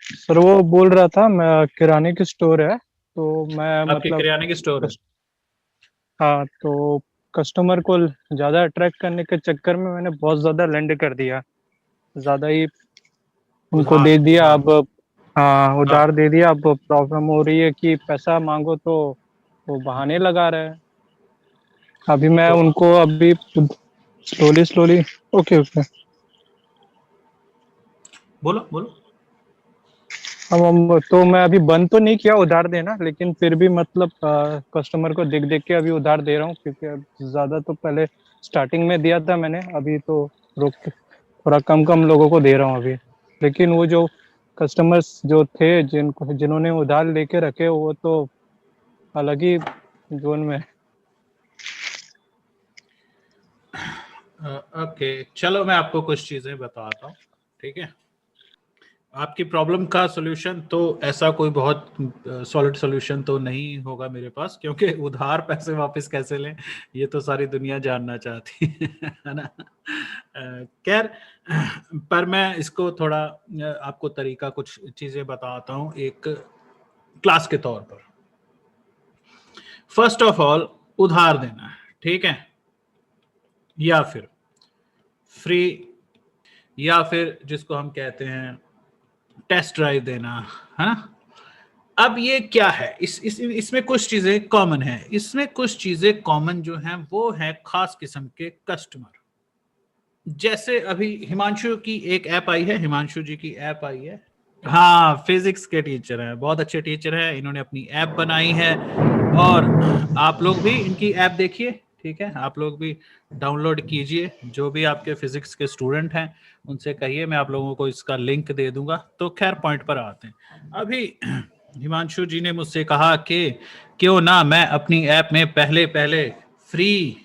Sir वो बोल रहा था, मैं किराने की स्टोर है तो मैं आपके मतलब किराने की स्टोर है? कस- हाँ, तो कस्टमर को ज़्यादा अट्रैक्ट करने के चक्कर में मैंने बहुत ज़्यादा लेंड कर दिया, ज़्यादा ही उनको उधार दे दिया। उधार। अब हाँ, हाँ। उधार दे दिया। अब प्रॉब्लम हो रही है कि पैसा मांगो तो वो बहाने लगा रहे हैं। अभी मैं तो उनको अभी स्लोली स्लोली। Okay okay. बोलो बोलो। तो मैं अभी बंद तो नहीं किया उधार देना, लेकिन फिर भी मतलब कस्टमर को देख देख के अभी उधार दे रहा हूँ, क्योंकि अब ज्यादा तो पहले स्टार्टिंग में दिया था मैंने, अभी तो रोक के थोड़ा कम कम लोगों को दे रहा हूँ अभी। लेकिन वो जो कस्टमर्स जो थे जिन्होंने उधार लेके रखे, वो तो अलग ही जोन में। ओके, चलो मैं आपको कुछ चीजें बताता हूँ। ठीक है, आपकी प्रॉब्लम का सॉल्यूशन तो ऐसा कोई बहुत सॉलिड सॉल्यूशन तो नहीं होगा मेरे पास, क्योंकि उधार पैसे वापस कैसे लें ये तो सारी दुनिया जानना चाहती है ना। खैर, पर मैं इसको थोड़ा आपको तरीका कुछ चीजें बताता हूँ एक क्लास के तौर पर। फर्स्ट ऑफ ऑल, उधार देना है, ठीक है, या फिर फ्री, या फिर जिसको हम कहते हैं टेस्ट ड्राइव देना, है ना। अब ये क्या है, इसमें कुछ चीजें कॉमन है। इसमें कुछ चीजें कॉमन जो हैं वो है खास किस्म के कस्टमर। जैसे अभी हिमांशु की एक ऐप आई है, हिमांशु जी की ऐप आई है। हाँ, फिजिक्स के टीचर हैं, बहुत अच्छे टीचर हैं, इन्होंने अपनी ऐप बनाई है। और आप लोग भी इनकी ऐप देखिए, ठीक है, आप लोग भी डाउनलोड कीजिए। जो भी आपके फिजिक्स के स्टूडेंट हैं उनसे कहिए, मैं आप लोगों को इसका लिंक दे दूंगा। तो खैर, पॉइंट पर आते हैं। अभी हिमांशु जी ने मुझसे कहा कि क्यों ना मैं अपनी ऐप में पहले पहले फ्री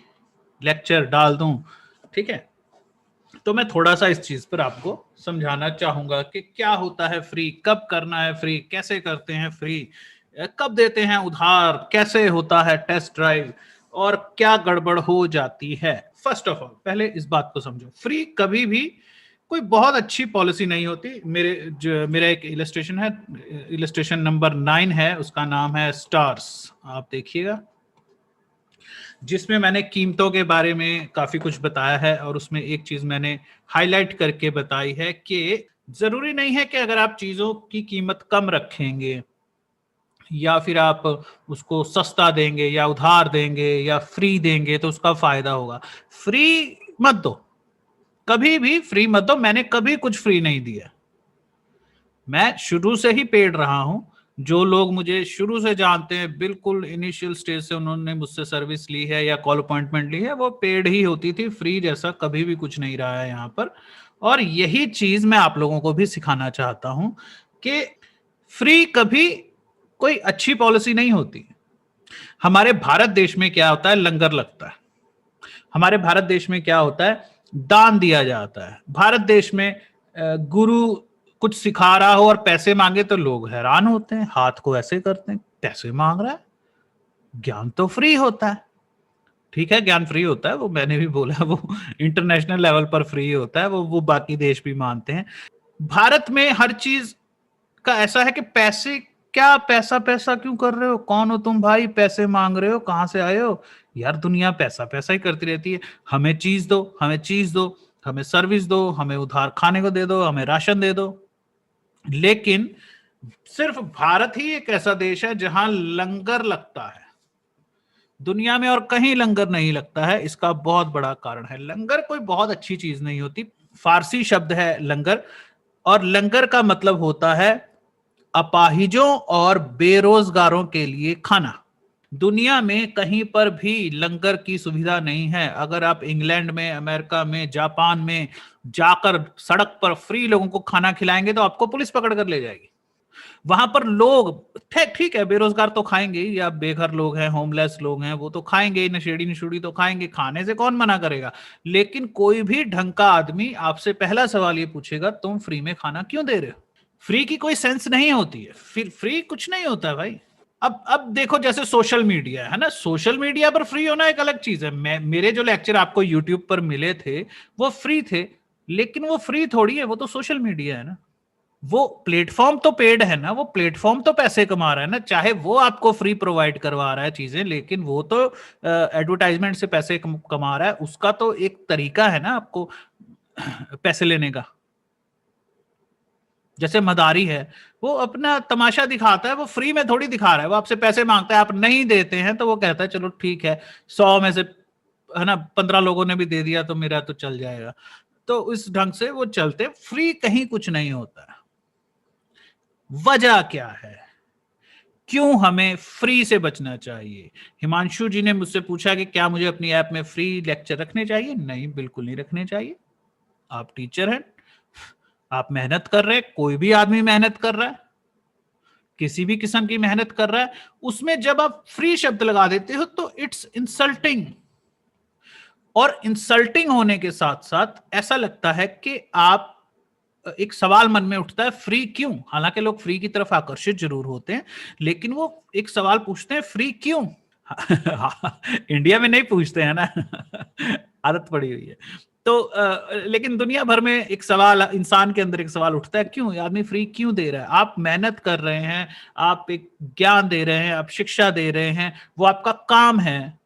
लेक्चर डाल दूं। ठीक है, तो मैं थोड़ा सा इस चीज पर आपको समझाना चाहूंगा कि क्या होता है फ्री, कब करना है फ्री, कैसे करते हैं फ्री, कब देते हैं उधार, कैसे होता है टेस्ट ड्राइव, और क्या गड़बड़ हो जाती है। फर्स्ट ऑफ ऑल, पहले इस बात को समझो, फ्री कभी भी कोई बहुत अच्छी पॉलिसी नहीं होती। मेरा एक इलस्ट्रेशन है, इलस्ट्रेशन नंबर 9 है, उसका नाम है स्टार्स, आप देखिएगा, जिसमें मैंने कीमतों के बारे में काफी कुछ बताया है। और उसमें एक चीज मैंने हाईलाइट करके बताई है कि जरूरी नहीं है कि अगर आप चीजों की कीमत कम रखेंगे या फिर आप उसको सस्ता देंगे या उधार देंगे या फ्री देंगे तो उसका फायदा होगा। फ्री मत दो, कभी भी फ्री मत दो। मैंने कभी कुछ फ्री नहीं दिया, मैं शुरू से ही पेड रहा हूं। जो लोग मुझे शुरू से जानते हैं, बिल्कुल इनिशियल स्टेज से उन्होंने मुझसे सर्विस ली है या कॉल अपॉइंटमेंट ली है, वो पेड ही होती थी। फ्री जैसा कभी भी कुछ नहीं रहा है यहाँ पर। और यही चीज मैं आप लोगों को भी सिखाना चाहता हूं कि फ्री कभी कोई अच्छी पॉलिसी नहीं होती। हमारे भारत देश में क्या होता है, लंगर लगता है। हमारे भारत देश में क्या होता है, दान दिया जाता है। भारत देश में गुरु कुछ सिखा रहा हो और पैसे मांगे तो लोग हैरान होते हैं, हाथ को ऐसे करते हैं, पैसे मांग रहा है। ज्ञान तो फ्री होता है, ठीक है, ज्ञान फ्री होता है, वो मैंने भी बोला, वो इंटरनेशनल लेवल पर फ्री होता है, वो बाकी देश भी मानते हैं। भारत में हर चीज का ऐसा है कि पैसे, क्या पैसा पैसा क्यों कर रहे हो, कौन हो तुम भाई, पैसे मांग रहे हो, कहां से आए हो। यार, दुनिया पैसा पैसा ही करती रहती है। हमें चीज दो, हमें चीज दो, हमें सर्विस दो, हमें उधार खाने को दे दो, हमें राशन दे दो। लेकिन सिर्फ भारत ही एक ऐसा देश है जहां लंगर लगता है। दुनिया में और कहीं लंगर नहीं लगता है। इसका बहुत बड़ा कारण है, लंगर कोई बहुत अच्छी चीज नहीं होती। फारसी शब्द है लंगर, और लंगर का मतलब होता है अपाहिजों और बेरोजगारों के लिए खाना। दुनिया में कहीं पर भी लंगर की सुविधा नहीं है। अगर आप इंग्लैंड में, अमेरिका में, जापान में जाकर सड़क पर फ्री लोगों को खाना खिलाएंगे तो आपको पुलिस पकड़ कर ले जाएगी। वहां पर लोग ठीक ठीक है, बेरोजगार तो खाएंगे, या बेघर लोग हैं, होमलेस लोग हैं, वो तो खाएंगे, नशेड़ी नशुड़ी तो खाएंगे, खाने से कौन मना करेगा। लेकिन कोई भी ढंग का आदमी आपसे पहला सवाल ये पूछेगा, तुम फ्री में खाना क्यों दे रहे हो। फ्री की कोई सेंस नहीं होती है, फिर फ्री कुछ नहीं होता है भाई। अब देखो, जैसे सोशल मीडिया है ना, सोशल मीडिया पर फ्री होना एक अलग चीज है। मेरे जो लेक्चर आपको यूट्यूब पर मिले थे वो फ्री थे, लेकिन वो फ्री थोड़ी है, वो तो सोशल मीडिया है ना। वो प्लेटफॉर्म तो पेड है ना, वो प्लेटफॉर्म तो पैसे कमा रहा है ना, चाहे वो आपको फ्री प्रोवाइड करवा रहा है चीजें, लेकिन वो तो एडवर्टाइजमेंट से पैसे कमा रहा है, उसका तो एक तरीका है ना आपको पैसे लेने का। जैसे मदारी है, वो अपना तमाशा दिखाता है, वो फ्री में थोड़ी दिखा रहा है, वो आपसे पैसे मांगता है, आप नहीं देते हैं तो वो कहता है चलो ठीक है, 100 में से है ना 15 लोगों ने भी दे दिया तो मेरा तो चल जाएगा। तो इस ढंग से वो चलते, फ्री कहीं कुछ नहीं होता। वजह क्या है, क्यों हमें फ्री से बचना चाहिए? हिमांशु जी ने मुझसे पूछा कि क्या मुझे अपनी ऐप में फ्री लेक्चर रखने चाहिए? नहीं, बिल्कुल नहीं रखने चाहिए। आप टीचर हैं, आप मेहनत कर रहे हैं, कोई भी आदमी मेहनत कर रहा है, किसी भी किस्म की मेहनत कर रहा है, उसमें जब आप फ्री शब्द लगा देते हो तो इट्स इंसल्टिंग। और इंसल्टिंग होने के साथ साथ ऐसा लगता है कि आप, एक सवाल मन में उठता है, फ्री क्यों? हालांकि लोग फ्री की तरफ आकर्षित जरूर होते हैं, लेकिन वो एक सवाल पूछते हैं, फ्री क्यों? इंडिया में नहीं पूछते हैं ना आदत पड़ी हुई है। तो लेकिन दुनिया भर में एक सवाल, इंसान के अंदर एक सवाल उठता है, क्यों? ये आदमी फ्री क्यों दे रहा है? आप मेहनत कर रहे हैं, आप एक ज्ञान दे रहे हैं, आप शिक्षा दे रहे हैं, वो आपका काम है।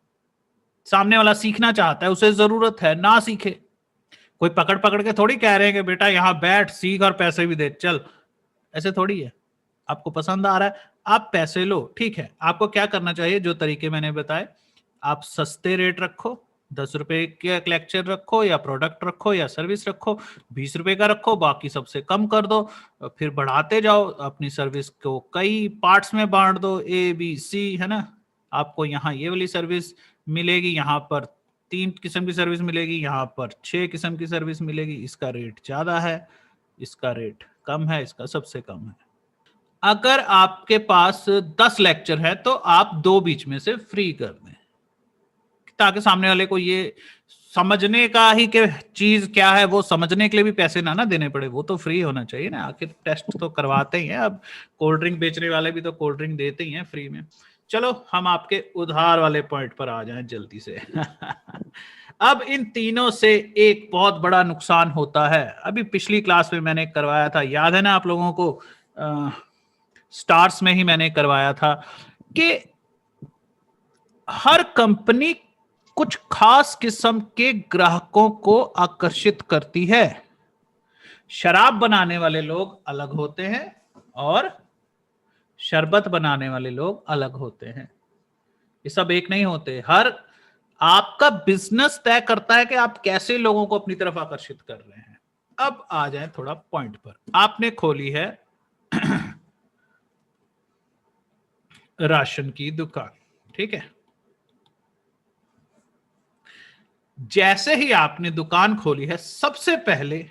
सामने वाला सीखना चाहता है, उसे जरूरत है, ना सीखे। कोई पकड़ पकड़ के थोड़ी कह रहे हैं कि बेटा यहां बैठ, सीख और पैसे भी दे चल, ऐसे थोड़ी है। आपको पसंद आ रहा है, आप पैसे लो, ठीक है। आपको क्या करना चाहिए, जो तरीके मैंने बताए, आप सस्ते रेट रखो, 10 रुपए का लेक्चर रखो या प्रोडक्ट रखो या सर्विस रखो, 20 रुपए का रखो, बाकी सबसे कम कर दो, फिर बढ़ाते जाओ, अपनी सर्विस को कई पार्ट्स में बांट दो, ABC, है ना। आपको यहाँ ये वाली सर्विस मिलेगी, यहाँ पर 3 किस्म की सर्विस मिलेगी, यहाँ पर 6 किस्म की सर्विस मिलेगी, इसका रेट ज्यादा है, इसका रेट कम है, इसका सबसे कम है। अगर आपके पास 10 लेक्चर है तो आप 2 बीच में से फ्री कर दें, ताकि सामने वाले को ये समझने का ही कि चीज क्या है, वो समझने के लिए भी पैसे ना देने पड़े। वो तो फ्री होना चाहिए ना, आखिर टेस्ट तो करवाते ही हैं। अब कोल्ड ड्रिंक बेचने वाले भी तो कोल्ड ड्रिंक देते ही हैं फ्री में। चलो हम आपके उधार वाले पॉइंट पर आ जाएं जल्दी से अब इन तीनों से एक बहुत बड़ा नुकसान होता है। अभी पिछली क्लास में मैंने करवाया था, याद है ना आप लोगों को, स्टार्स में ही मैंने करवाया था कि हर कंपनी कुछ खास किस्म के ग्राहकों को आकर्षित करती है। शराब बनाने वाले लोग अलग होते हैं और शरबत बनाने वाले लोग अलग होते हैं, ये सब एक नहीं होते। हर आपका बिजनेस तय करता है कि आप कैसे लोगों को अपनी तरफ आकर्षित कर रहे हैं। अब आ जाए थोड़ा पॉइंट पर। आपने खोली है राशन की दुकान, ठीक है। जैसे ही आपने दुकान खोली है, सबसे पहले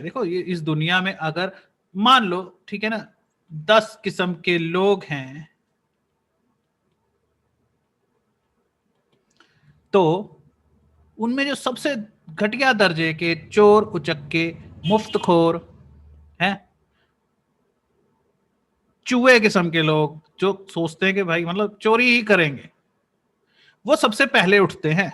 देखो, ये इस दुनिया में अगर मान लो, ठीक है ना, 10 किस्म के लोग हैं, तो उनमें जो सबसे घटिया दर्जे के चोर उचक्के मुफ्तखोर हैं, चूहे किस्म के लोग जो सोचते हैं कि भाई मतलब चोरी ही करेंगे, वो सबसे पहले उठते हैं।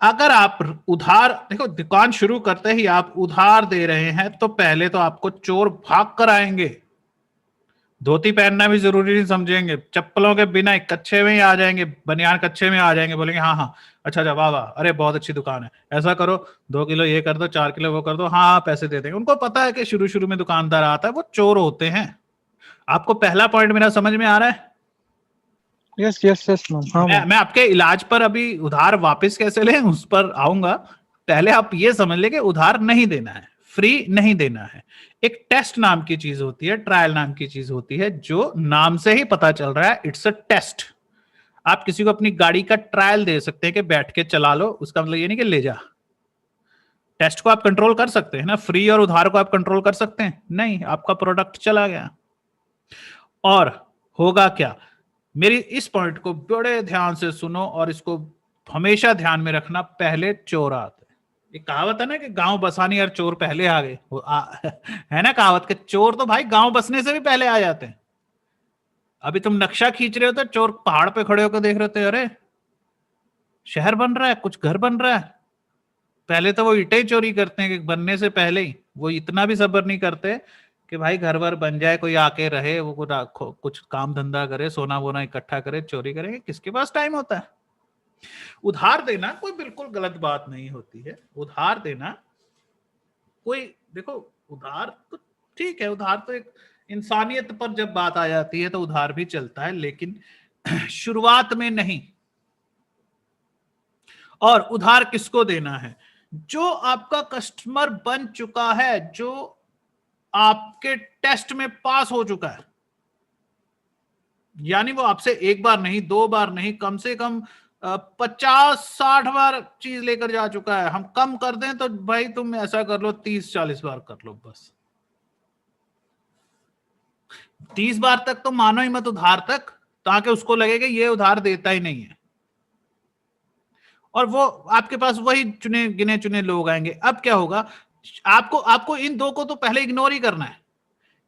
अगर आप उधार, देखो दुकान शुरू करते ही आप उधार दे रहे हैं तो पहले तो आपको चोर भाग कर आएंगे। धोती पहनना भी जरूरी नहीं समझेंगे, चप्पलों के बिना एक कच्चे में ही आ जाएंगे, बनियान कच्चे में आ जाएंगे, बोलेंगे हाँ हाँ अच्छा अच्छा वाह वाह, अरे बहुत अच्छी दुकान है, ऐसा करो 2 किलो ये कर दो, 4 किलो वो कर दो, हाँ हाँ पैसे दे देंगे। उनको पता है कि शुरू शुरू में दुकानदार आता है, वो चोर होते हैं। आपको पहला पॉइंट मेरा समझ में आ रहा है? यस यस यस मैम, हाँ मैम। मैं आपके इलाज पर अभी उधार वापस कैसे लें उस पर आऊंगा। पहले आप ये समझ ले कि उधार नहीं देना है, फ्री नहीं देना है। एक टेस्ट नाम की चीज होती है, ट्रायल नाम की चीज होती है, जो नाम से ही पता चल रहा है, इट्स अ टेस्ट। आप किसी को अपनी गाड़ी का ट्रायल दे सकते हैं कि बैठ के चला लो, उसका मतलब ये नहीं कि ले जा। टेस्ट को आप कंट्रोल कर सकते हैं ना, फ्री और उधार को आप कंट्रोल कर सकते हैं नहीं, आपका प्रोडक्ट चला गया। और होगा क्या, मेरी इस पॉइंट को बड़े ध्यान से सुनो और इसको हमेशा ध्यान में रखना। पहले चोर आते हैं, एक कहावत है ना कि गांव बसानी और चोर पहले आ गए, है ना कहावत के, चोर तो भाई गांव बसने से भी पहले आ जाते हैं। अभी तुम नक्शा खींच रहे हो तो चोर पहाड़ पे खड़े होकर देख रहे थे, अरे शहर बन रहा है, कुछ घर बन रहा है, पहले तो वो ईंटें ही चोरी करते हैं कि बनने से पहले ही, वो इतना भी सब्र नहीं करते कि भाई घर वर बन जाए, कोई आके रहे, वो कुछ काम धंधा करे, सोना वोना इकट्ठा करे, चोरी करेंगे, किसके पास टाइम होता है। उधार देना कोई बिल्कुल गलत बात नहीं होती है। उधार देना कोई, देखो उधार तो ठीक है, उधार तो एक इंसानियत पर जब बात आ जाती है तो उधार भी चलता है, लेकिन शुरुआत में नहीं। और उधार किसको देना है? जो आपका कस्टमर बन चुका है, जो आपके टेस्ट में पास हो चुका है, यानी वो आपसे एक बार नहीं, दो बार नहीं, कम से कम 50-60 बार चीज लेकर जा चुका है। हम कम कर दें तो भाई तुम ऐसा कर लो 30-40 बार कर लो, बस 30 बार तक तो मानो ही मत उधार तक, ताकि उसको लगे कि ये उधार देता ही नहीं है। और वो आपके पास वही चुने गिने चुने लोग आएंगे। अब क्या होगा, आपको इन दो को तो पहले इग्नोर ही करना है।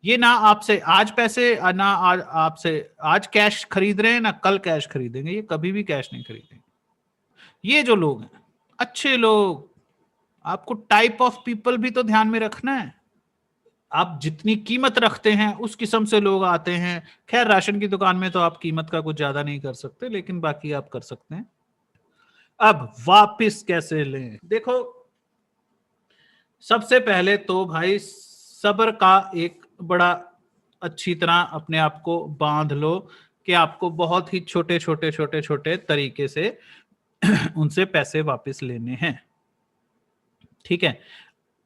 ये ना आपसे आज पैसे, ना आज आपसे आज कैश खरीद रहे हैं, ना कल कैश खरीदेंगे, ये कभी भी कैश नहीं खरीदेंगे। ये जो लोग हैं अच्छे लोग, आपको टाइप ऑफ पीपल भी तो ध्यान में रखना है। आप जितनी कीमत रखते हैं उस किस्म से लोग आते हैं। खैर राशन की दुकान में तो आप कीमत का कुछ ज्यादा नहीं कर सकते, लेकिन बाकी आप कर सकते हैं। अब वापस कैसे लें? देखो, सबसे पहले तो भाई सब्र का एक बड़ा अच्छी तरह अपने आप को बांध लो कि आपको बहुत ही छोटे छोटे छोटे छोटे तरीके से उनसे पैसे वापस लेने हैं। ठीक है,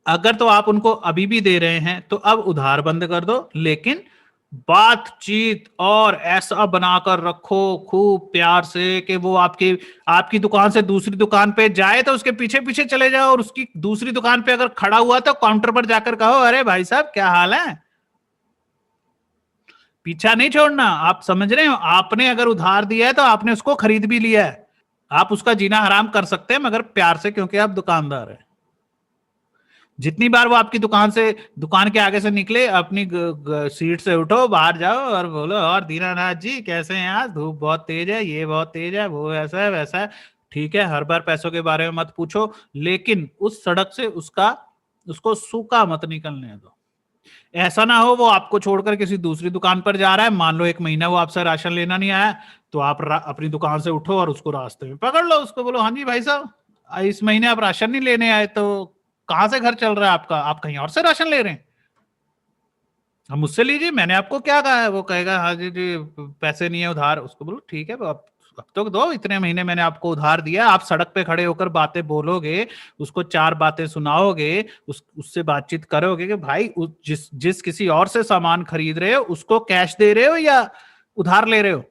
अगर तो आप उनको अभी भी दे रहे हैं तो अब उधार बंद कर दो, लेकिन बातचीत और ऐसा बनाकर रखो खूब प्यार से कि वो आपकी दुकान से दूसरी दुकान पे जाए तो उसके पीछे पीछे चले जाओ, और उसकी दूसरी दुकान पे अगर खड़ा हुआ तो काउंटर पर जाकर कहो, अरे भाई साहब क्या हाल है। पीछा नहीं छोड़ना। आप समझ रहे हो, आपने अगर उधार दिया है तो आपने उसको खरीद भी लिया है। आप उसका जीना हराम कर सकते हैं मगर प्यार से, क्योंकि आप दुकानदार हैं। जितनी बार वो आपकी दुकान के आगे से निकले, अपनी सीट से उठो, बाहर जाओ और बोलो, और दीनानाथ जी कैसे हैं? आज धूप बहुत तेज है, ये बहुत तेज है, वो ऐसा है वैसा है। ठीक है, हर बार पैसों के बारे में मत पूछो, लेकिन उस सड़क से उसको सूखा मत निकलने दो। ऐसा ना हो वो आपको छोड़कर किसी दूसरी दुकान पर जा रहा है, मान लो 1 महीना वो आपसे राशन लेना नहीं आया, तो आप अपनी दुकान से उठो और उसको रास्ते में पकड़ लो, उसको बोलो, हाँ जी भाई साहब इस महीने आप राशन नहीं लेने आए, तो कहां से घर चल रहा है आपका? आप कहीं और से राशन ले रहे हैं? हम मुझसे लीजिए, मैंने आपको क्या कहा है? वो कहेगा, हाँ जी जी पैसे नहीं है उधार। उसको बोलो ठीक है, अब तो दो, इतने महीने मैंने आपको उधार दिया। आप सड़क पे खड़े होकर बातें बोलोगे, उसको 4 बातें सुनाओगे, उससे बातचीत करोगे कि भाई जिस किसी और से सामान खरीद रहे हो उसको कैश दे रहे हो या उधार ले रहे हो?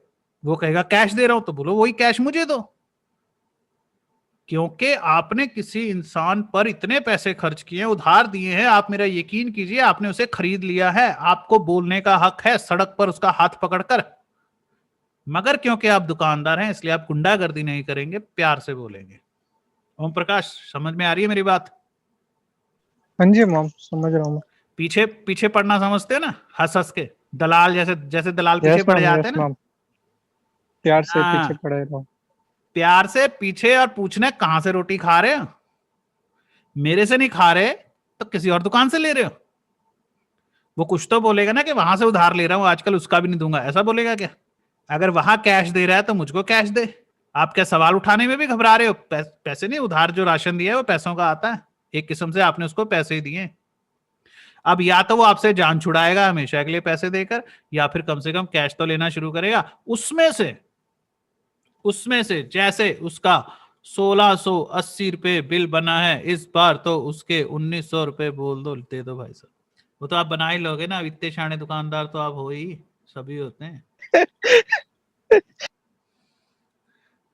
वो कहेगा कैश दे रहा हूं, तो बोलो वही कैश मुझे दो, क्योंकि आपने किसी इंसान पर इतने पैसे खर्च किए, उधार दिए हैं। आप मेरा यकीन कीजिए, आपने उसे खरीद लिया है, आपको बोलने का हक है सड़क पर उसका हाथ पकड़कर, मगर क्योंकि आप दुकानदार हैं इसलिए आप गुंडागर्दी नहीं करेंगे, प्यार से बोलेंगे। ओम प्रकाश, समझ में आ रही है मेरी बात? हाँ जी मॉम, समझ रहा हूँ। पीछे पीछे पड़ना समझते हो ना, हंस हंस के, दलाल जैसे जैसे दलाल पीछे यस पड़ मैम, जाते यस हैं ना। मैम, प्यार से पीछे हाँ, पड़े रहो। प्यार से पीछे, और पूछना कहां से रोटी खा रहे हो? मेरे से नहीं खा रहे तो किसी और दुकान से ले रहे हो? वो कुछ तो बोलेगा ना कि वहां से उधार ले रहा हूं आजकल, उसका भी नहीं दूंगा, ऐसा बोलेगा क्या? अगर वहां कैश दे रहा है तो मुझको कैश दे। आप क्या सवाल उठाने में भी घबरा रहे हो? पैसे नहीं, उधार जो राशन दिया है वो पैसों का आता है, एक किस्म से आपने उसको पैसे ही दिए। अब या तो वो आपसे जान छुड़ाएगा हमेशा के लिए पैसे देकर, या फिर कम से कम कैश तो लेना शुरू करेगा। उसमें से जैसे उसका 1680 रुपए बिल बना है इस बार, तो उसके 1900 रुपए बोल दो, दे दो भाई साहब। वो तो आप बना ही लोगे ना, इतने शाणे दुकानदार तो आप हो ही, सभी होते हैं।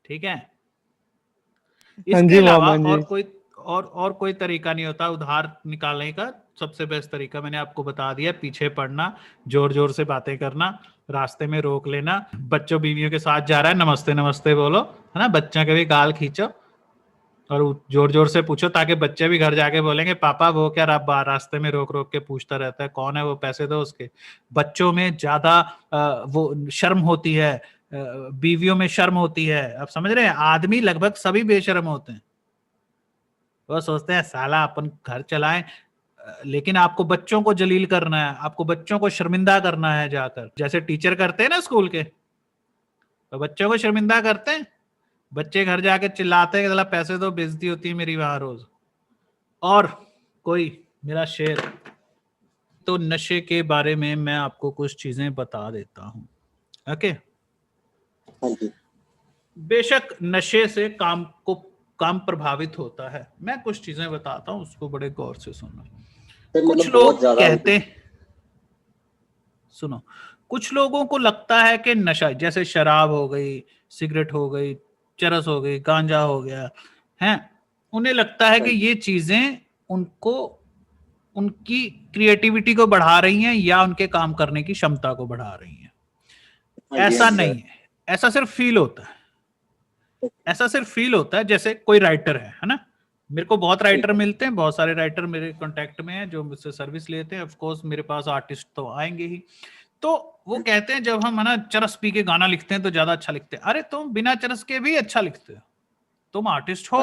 ठीक है, हाँ इसके जी मॉम, अलावा हाँ जी। और कोई तरीका नहीं होता उधार निकालने का। सबसे बेस्ट तरीका मैंने आपको बता दिया, पीछे पड़ना, जोर जोर से बातें करना, रास्ते में रोक लेना, बच्चों बीवियों के साथ जा रहा है नमस्ते नमस्ते बोलो, है ना, बच्चा के भी गाल खींचो और जोर जोर से पूछो, ताकि बच्चे भी घर जाके बोलेंगे, पापा वो क्या रास्ते में रोक रोक के पूछता रहता है, कौन है वो, पैसे दो उसके। बच्चों में ज्यादा वो शर्म होती है, बीवियों में शर्म होती है। आप समझ रहे हैं, आदमी लगभग सभी बेशर्म होते हैं, वो सोचते हैं साला अपन घर चलाएं, लेकिन आपको बच्चों को जलील करना है, आपको बच्चों को शर्मिंदा करना है जाकर, जैसे टीचर करते हैं ना स्कूल के, तो बच्चों को शर्मिंदा करते हैं, बच्चे घर जाके चिल्लाते हैं कि साला पैसे दो, बेइज्जती होती है मेरी वहां रोज। और कोई मेरा शेर, तो नशे के बारे में मैं आपको कुछ चीजें बता देता हूं। ओके, हाँ जी, बेशक नशे से काम प्रभावित होता है, मैं कुछ चीजें बताता हूं, उसको बड़े गौर से सुनना। फिर कुछ मतलब बहुत लोग ज्यादा कहते, सुनो, कुछ लोगों को लगता है कि नशा जैसे शराब हो गई, सिगरेट हो गई, चरस हो गई, गांजा हो गया है, उन्हें लगता है कि ये चीजें उनको उनकी क्रिएटिविटी को बढ़ा रही हैं या उनके काम करने की क्षमता को बढ़ा रही हैं। हाँ जी, ऐसा हाँ जी, नहीं है, ऐसा सिर्फ फील होता है, ऐसा सिर्फ फील होता है। जैसे कोई राइटर है ना, मेरे को बहुत राइटर मिलते हैं, बहुत सारे राइटर मेरे कांटेक्ट में हैं जो मुझसे सर्विस लेते हैं, ऑफ कोर्स मेरे पास आर्टिस्ट तो आएंगे ही। तो वो कहते हैं जब हम है ना चरस पी के गाना लिखते हैं तो ज्यादा अच्छा लिखते हैं। अरे तुम बिना चरस के भी अच्छा लिखते हो, तुम आर्टिस्ट हो।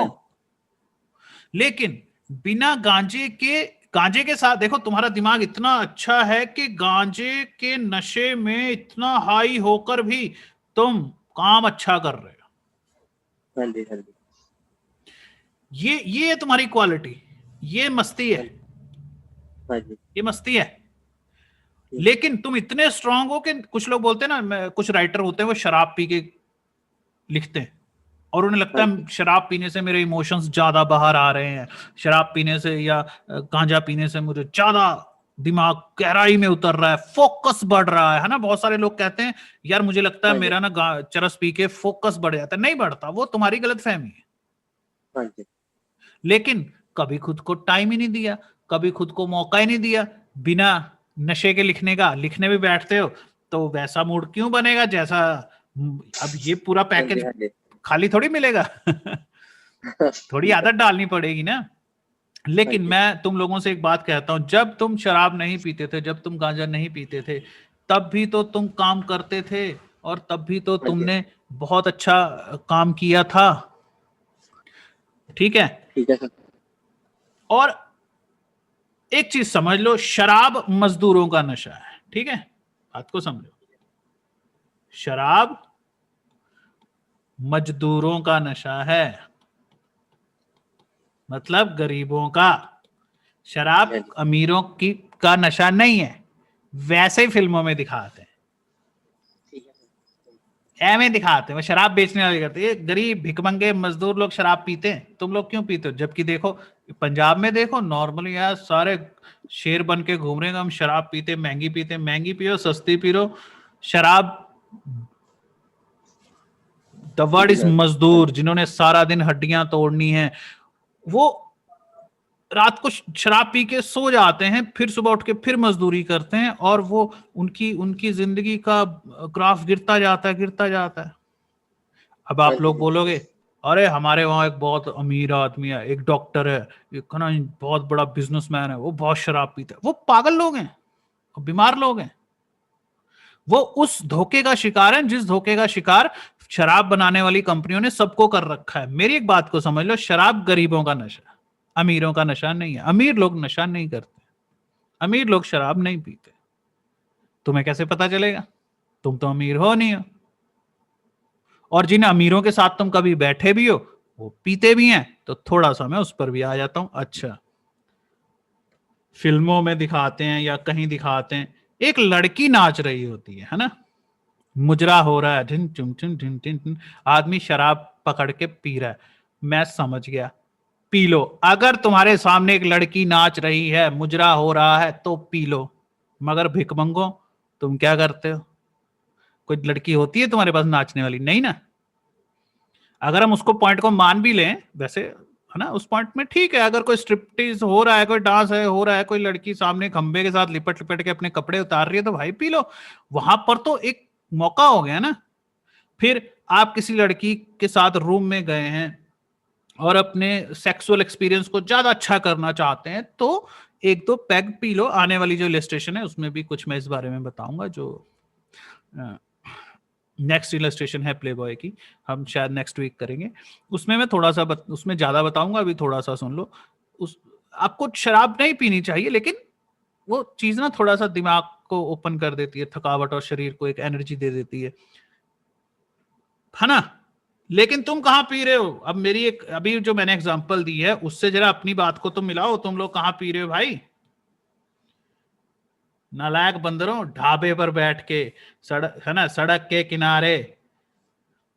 लेकिन बिना गांजे के साथ देखो, तुम्हारा दिमाग इतना अच्छा है कि गांजे के नशे में इतना हाई होकर भी तुम काम अच्छा कर रहे हो। हाँ जी, हाँ जी, ये तुम्हारी क्वालिटी, ये मस्ती है, हाँ जी, ये मस्ती है। लेकिन तुम इतने स्ट्रांग हो कि कुछ लोग बोलते हैं ना, कुछ राइटर होते हैं वो शराब पी के लिखते हैं और उन्हें लगता है शराब पीने से मेरे इमोशंस ज्यादा बाहर आ रहे हैं, शराब पीने से या गांजा पीने से मुझे ज्यादा दिमाग गहराई में उतर रहा है, फोकस बढ़ रहा है ना। बहुत सारे लोग कहते हैं यार मुझे लगता है मेरा ना चरस पी के फोकस बढ़ जाता है। नहीं बढ़ता, वो तुम्हारी गलतफहमी है। हाँ जी, लेकिन कभी खुद को टाइम ही नहीं दिया, कभी खुद को मौका ही नहीं दिया बिना नशे के लिखने का। लिखने भी बैठते हो तो वैसा मूड क्यों बनेगा जैसा, अब ये पूरा पैकेज हाँ जी, खाली थोड़ी मिलेगा थोड़ी आदत डालनी पड़ेगी ना। लेकिन मैं तुम लोगों से एक बात कहता हूं, जब तुम शराब नहीं पीते थे, जब तुम गांजा नहीं पीते थे, तब भी तो तुम काम करते थे और तब भी तो तुमने बहुत अच्छा काम किया था। ठीक है, ठीक है सर। और एक चीज समझ लो, शराब मजदूरों का नशा है। ठीक है, बात को समझो, शराब मजदूरों का नशा है, मतलब गरीबों का। शराब अमीरों की का नशा नहीं है, वैसे ही फिल्मों में दिखाते हैं, ऐਵੇਂ दिखाते हैं। वो शराब बेचने वाले करते हैं, गरीब भिखमंगे मजदूर लोग शराब पीते हैं, तुम लोग क्यों पीते हो? जबकि देखो पंजाब में देखो नॉर्मली यार सारे शेर बन के घूम रहे हैं, हम शराब पीते, महंगी पीते, महंगी पियो सस्ती पियो। शराब द वर्ड इज मजदूर, जिन्होंने सारा दिन हड्डियां तोड़नी है, वो रात को शराब पी के सो जाते हैं, फिर सुबह उठ के फिर मजदूरी करते हैं और वो उनकी उनकी जिंदगी का ग्राफ गिरता जाता है, गिरता जाता है। अब आप लोग बोलोगे अरे हमारे वहां एक बहुत अमीर आदमी है, एक डॉक्टर है, एक ना बहुत बड़ा बिजनेसमैन है, वो बहुत शराब पीता है। वो पागल लोग हैं, वो बीमार लोग हैं, वो उस धोखे का शिकार है जिस धोखे का शिकार शराब बनाने वाली कंपनियों ने सबको कर रखा है। मेरी एक बात को समझ लो, शराब गरीबों का नशा, अमीरों का नशा नहीं है। अमीर लोग नशा नहीं करते, अमीर लोग शराब नहीं पीते। तुम्हें कैसे पता चलेगा? तुम तो अमीर हो नहीं हो। और जिन अमीरों के साथ तुम कभी बैठे भी हो वो पीते भी हैं, तो थोड़ा सा मैं उस पर भी आ जाता हूं। अच्छा, फिल्मों में दिखाते हैं या कहीं दिखाते हैं, एक लड़की नाच रही होती है ना, मुजरा हो रहा है, ढिन चुन चुन ढिन ढिन ढिन, आदमी शराब पकड़ के पी रहा है। मैं समझ गया, पी लो। अगर तुम्हारे सामने एक लड़की नाच रही है, मुजरा हो रहा है, तो पी लो। मगर भिखमंगो तुम क्या करते हो? कोई लड़की होती है तुम्हारे पास नाचने वाली? नहीं ना। अगर हम उसको पॉइंट को मान भी लें वैसे, है ना, उस पॉइंट में ठीक है, अगर कोई स्ट्रिप्टीज हो रहा है, कोई डांस है हो रहा है, कोई लड़की सामने खंबे के साथ लिपट लिपट के अपने कपड़े उतार रही है, तो भाई पी लो। वहां पर तो एक मौका हो गया ना। फिर आप किसी लड़की के साथ रूम में गए हैं और अपने सेक्सुअल एक्सपीरियंस को ज्यादा अच्छा करना चाहते हैं, तो एक दो पैग पी लो। आने वाली जो इलस्ट्रेशन है उसमें भी कुछ मैं इस बारे में बताऊंगा, जो नेक्स्ट इलस्ट्रेशन है प्लेबॉय की, हम शायद नेक्स्ट वीक करेंगे। उसमें मैं थोड़ा सा उसमें ज्यादा बताऊंगा, अभी थोड़ा सा सुन लो। उस आपको शराब नहीं पीनी चाहिए, लेकिन वो चीज ना थोड़ा सा दिमाग को ओपन कर देती है, थकावट और शरीर को एक एनर्जी दे देती है ना। लेकिन तुम कहाँ पी रहे हो? अब मेरी एक अभी जो मैंने एग्जांपल दी है उससे जरा अपनी बात को तो मिलाओ। तुम लोग कहाँ पी रहे हो भाई? नालायक बंदरों, ढाबे पर बैठ के, सड़क है ना, सड़क के किनारे,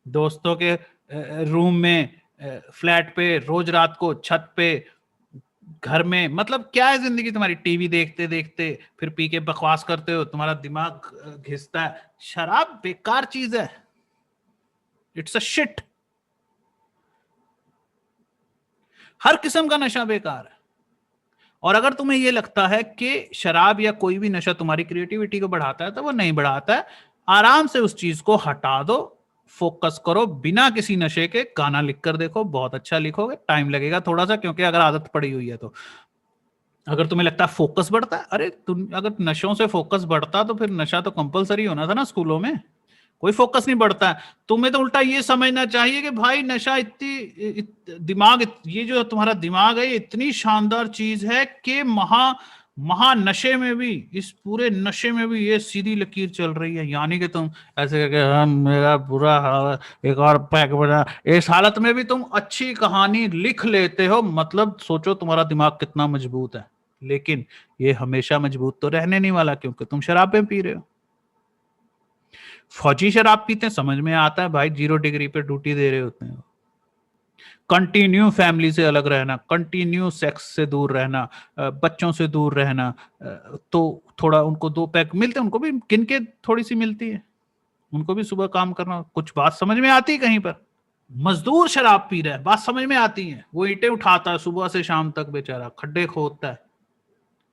दोस्तों के रूम में, फ्लैट पे, रोज रात को छत पे, घर में। मतलब क्या है जिंदगी तुम्हारी? टीवी देखते देखते फिर पी के बकवास करते हो, तुम्हारा दिमाग घिसता है। शराब बेकार चीज है, इट्स अ शिट। हर किस्म का नशा बेकार है। और अगर तुम्हें यह लगता है कि शराब या कोई भी नशा तुम्हारी क्रिएटिविटी को बढ़ाता है, तो वो नहीं बढ़ाता है। आराम से उस चीज को हटा दो, फोकस करो बिना किसी नशे के। गाना लिख कर देखो, बहुत अच्छा लिखोगे। टाइम लगेगा थोड़ा सा, क्योंकि अगर आदत पड़ी हुई है तो। अगर तुम्हें लगता है फोकस बढ़ता है, अरे तुम अगर नशों से फोकस बढ़ता तो फिर नशा तो कंपलसरी होना था ना स्कूलों में। कोई फोकस नहीं बढ़ता है। तुम्हें तो उल्टा ये समझना चाहिए कि भाई नशा ये जो तुम्हारा दिमाग है, ये इतनी शानदार चीज है कि महा नशे में भी, इस पूरे नशे में भी ये सीधी लकीर चल रही है। यानी कि तुम ऐसे करके, हाँ मेरा बुरा हाल है, एक और पैक बना, इस हालत में भी तुम अच्छी कहानी लिख लेते हो। मतलब सोचो तुम्हारा दिमाग कितना मजबूत है। लेकिन ये हमेशा मजबूत तो रहने नहीं वाला, क्योंकि तुम शराबें पी रहे हो। फौजी शराब पीते हैं, समझ में आता है भाई, 0 डिग्री पे ड्यूटी दे रहे होते हैं। कंटिन्यू फैमिली से अलग रहना, कंटिन्यू सेक्स से दूर रहना, बच्चों से दूर रहना, तो थोड़ा उनको 2 पैक मिलते हैं, उनको भी गिन के थोड़ी सी मिलती है। उनको भी सुबह काम करना। कुछ बात समझ में आती है कहीं पर? मजदूर शराब पी रहा है, बात समझ में आती है। वो ईंटें उठाता है सुबह से शाम तक, बेचारा खड्डे खोदता है,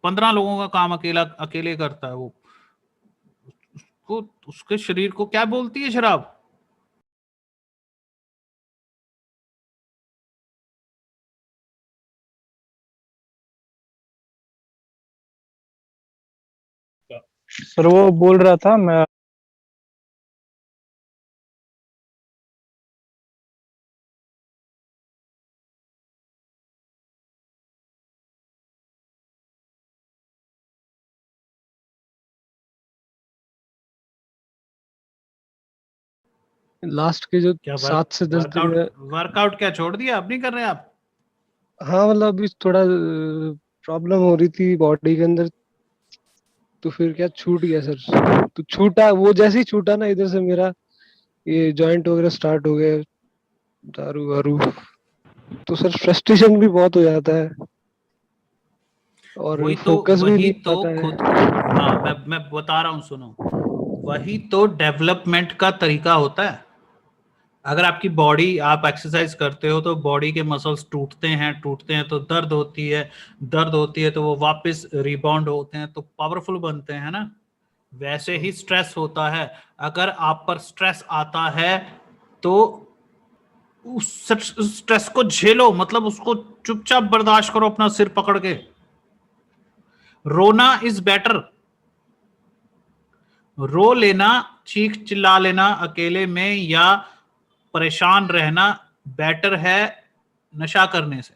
15 लोगों का काम अकेला अकेले करता है। वो उसके शरीर को क्या बोलती है शराब? सर वो बोल रहा था, मैं लास्ट के जो क्या 7 से 10 दिन में। वर्कआउट क्या छोड़ दिया? अब नहीं कर रहे आप? हाँ मतलब अभी थोड़ा प्रॉब्लम हो रही थी बॉडी के अंदर, तो फिर क्या छूट गया सर। तो छूटा, वो जैसे ही छूटा ना, इधर से मेरा ये जॉइंट वगैरह स्टार्ट हो गए, दारू वारू। तो सर फ्रस्ट्रेशन भी बहुत हो जाता है और फोकस भी वही नहीं तो आता खुद, है। हाँ मैं बता रहा हूँ, सुनो। वही तो डेवलपमेंट का तरीका होता है। अगर आपकी बॉडी, आप एक्सरसाइज करते हो तो बॉडी के मसल्स टूटते हैं तो दर्द होती है, दर्द होती है तो वो वापस रिबाउंड होते हैं तो पावरफुल बनते हैं ना। वैसे ही स्ट्रेस होता है। अगर आप पर स्ट्रेस आता है तो उस स्ट्रेस को झेलो, मतलब उसको चुपचाप बर्दाश्त करो, अपना सिर पकड़ के। रोना इज बेटर। रो लेना, चीख चिल्ला लेना अकेले में या परेशान रहना बेटर है नशा करने से।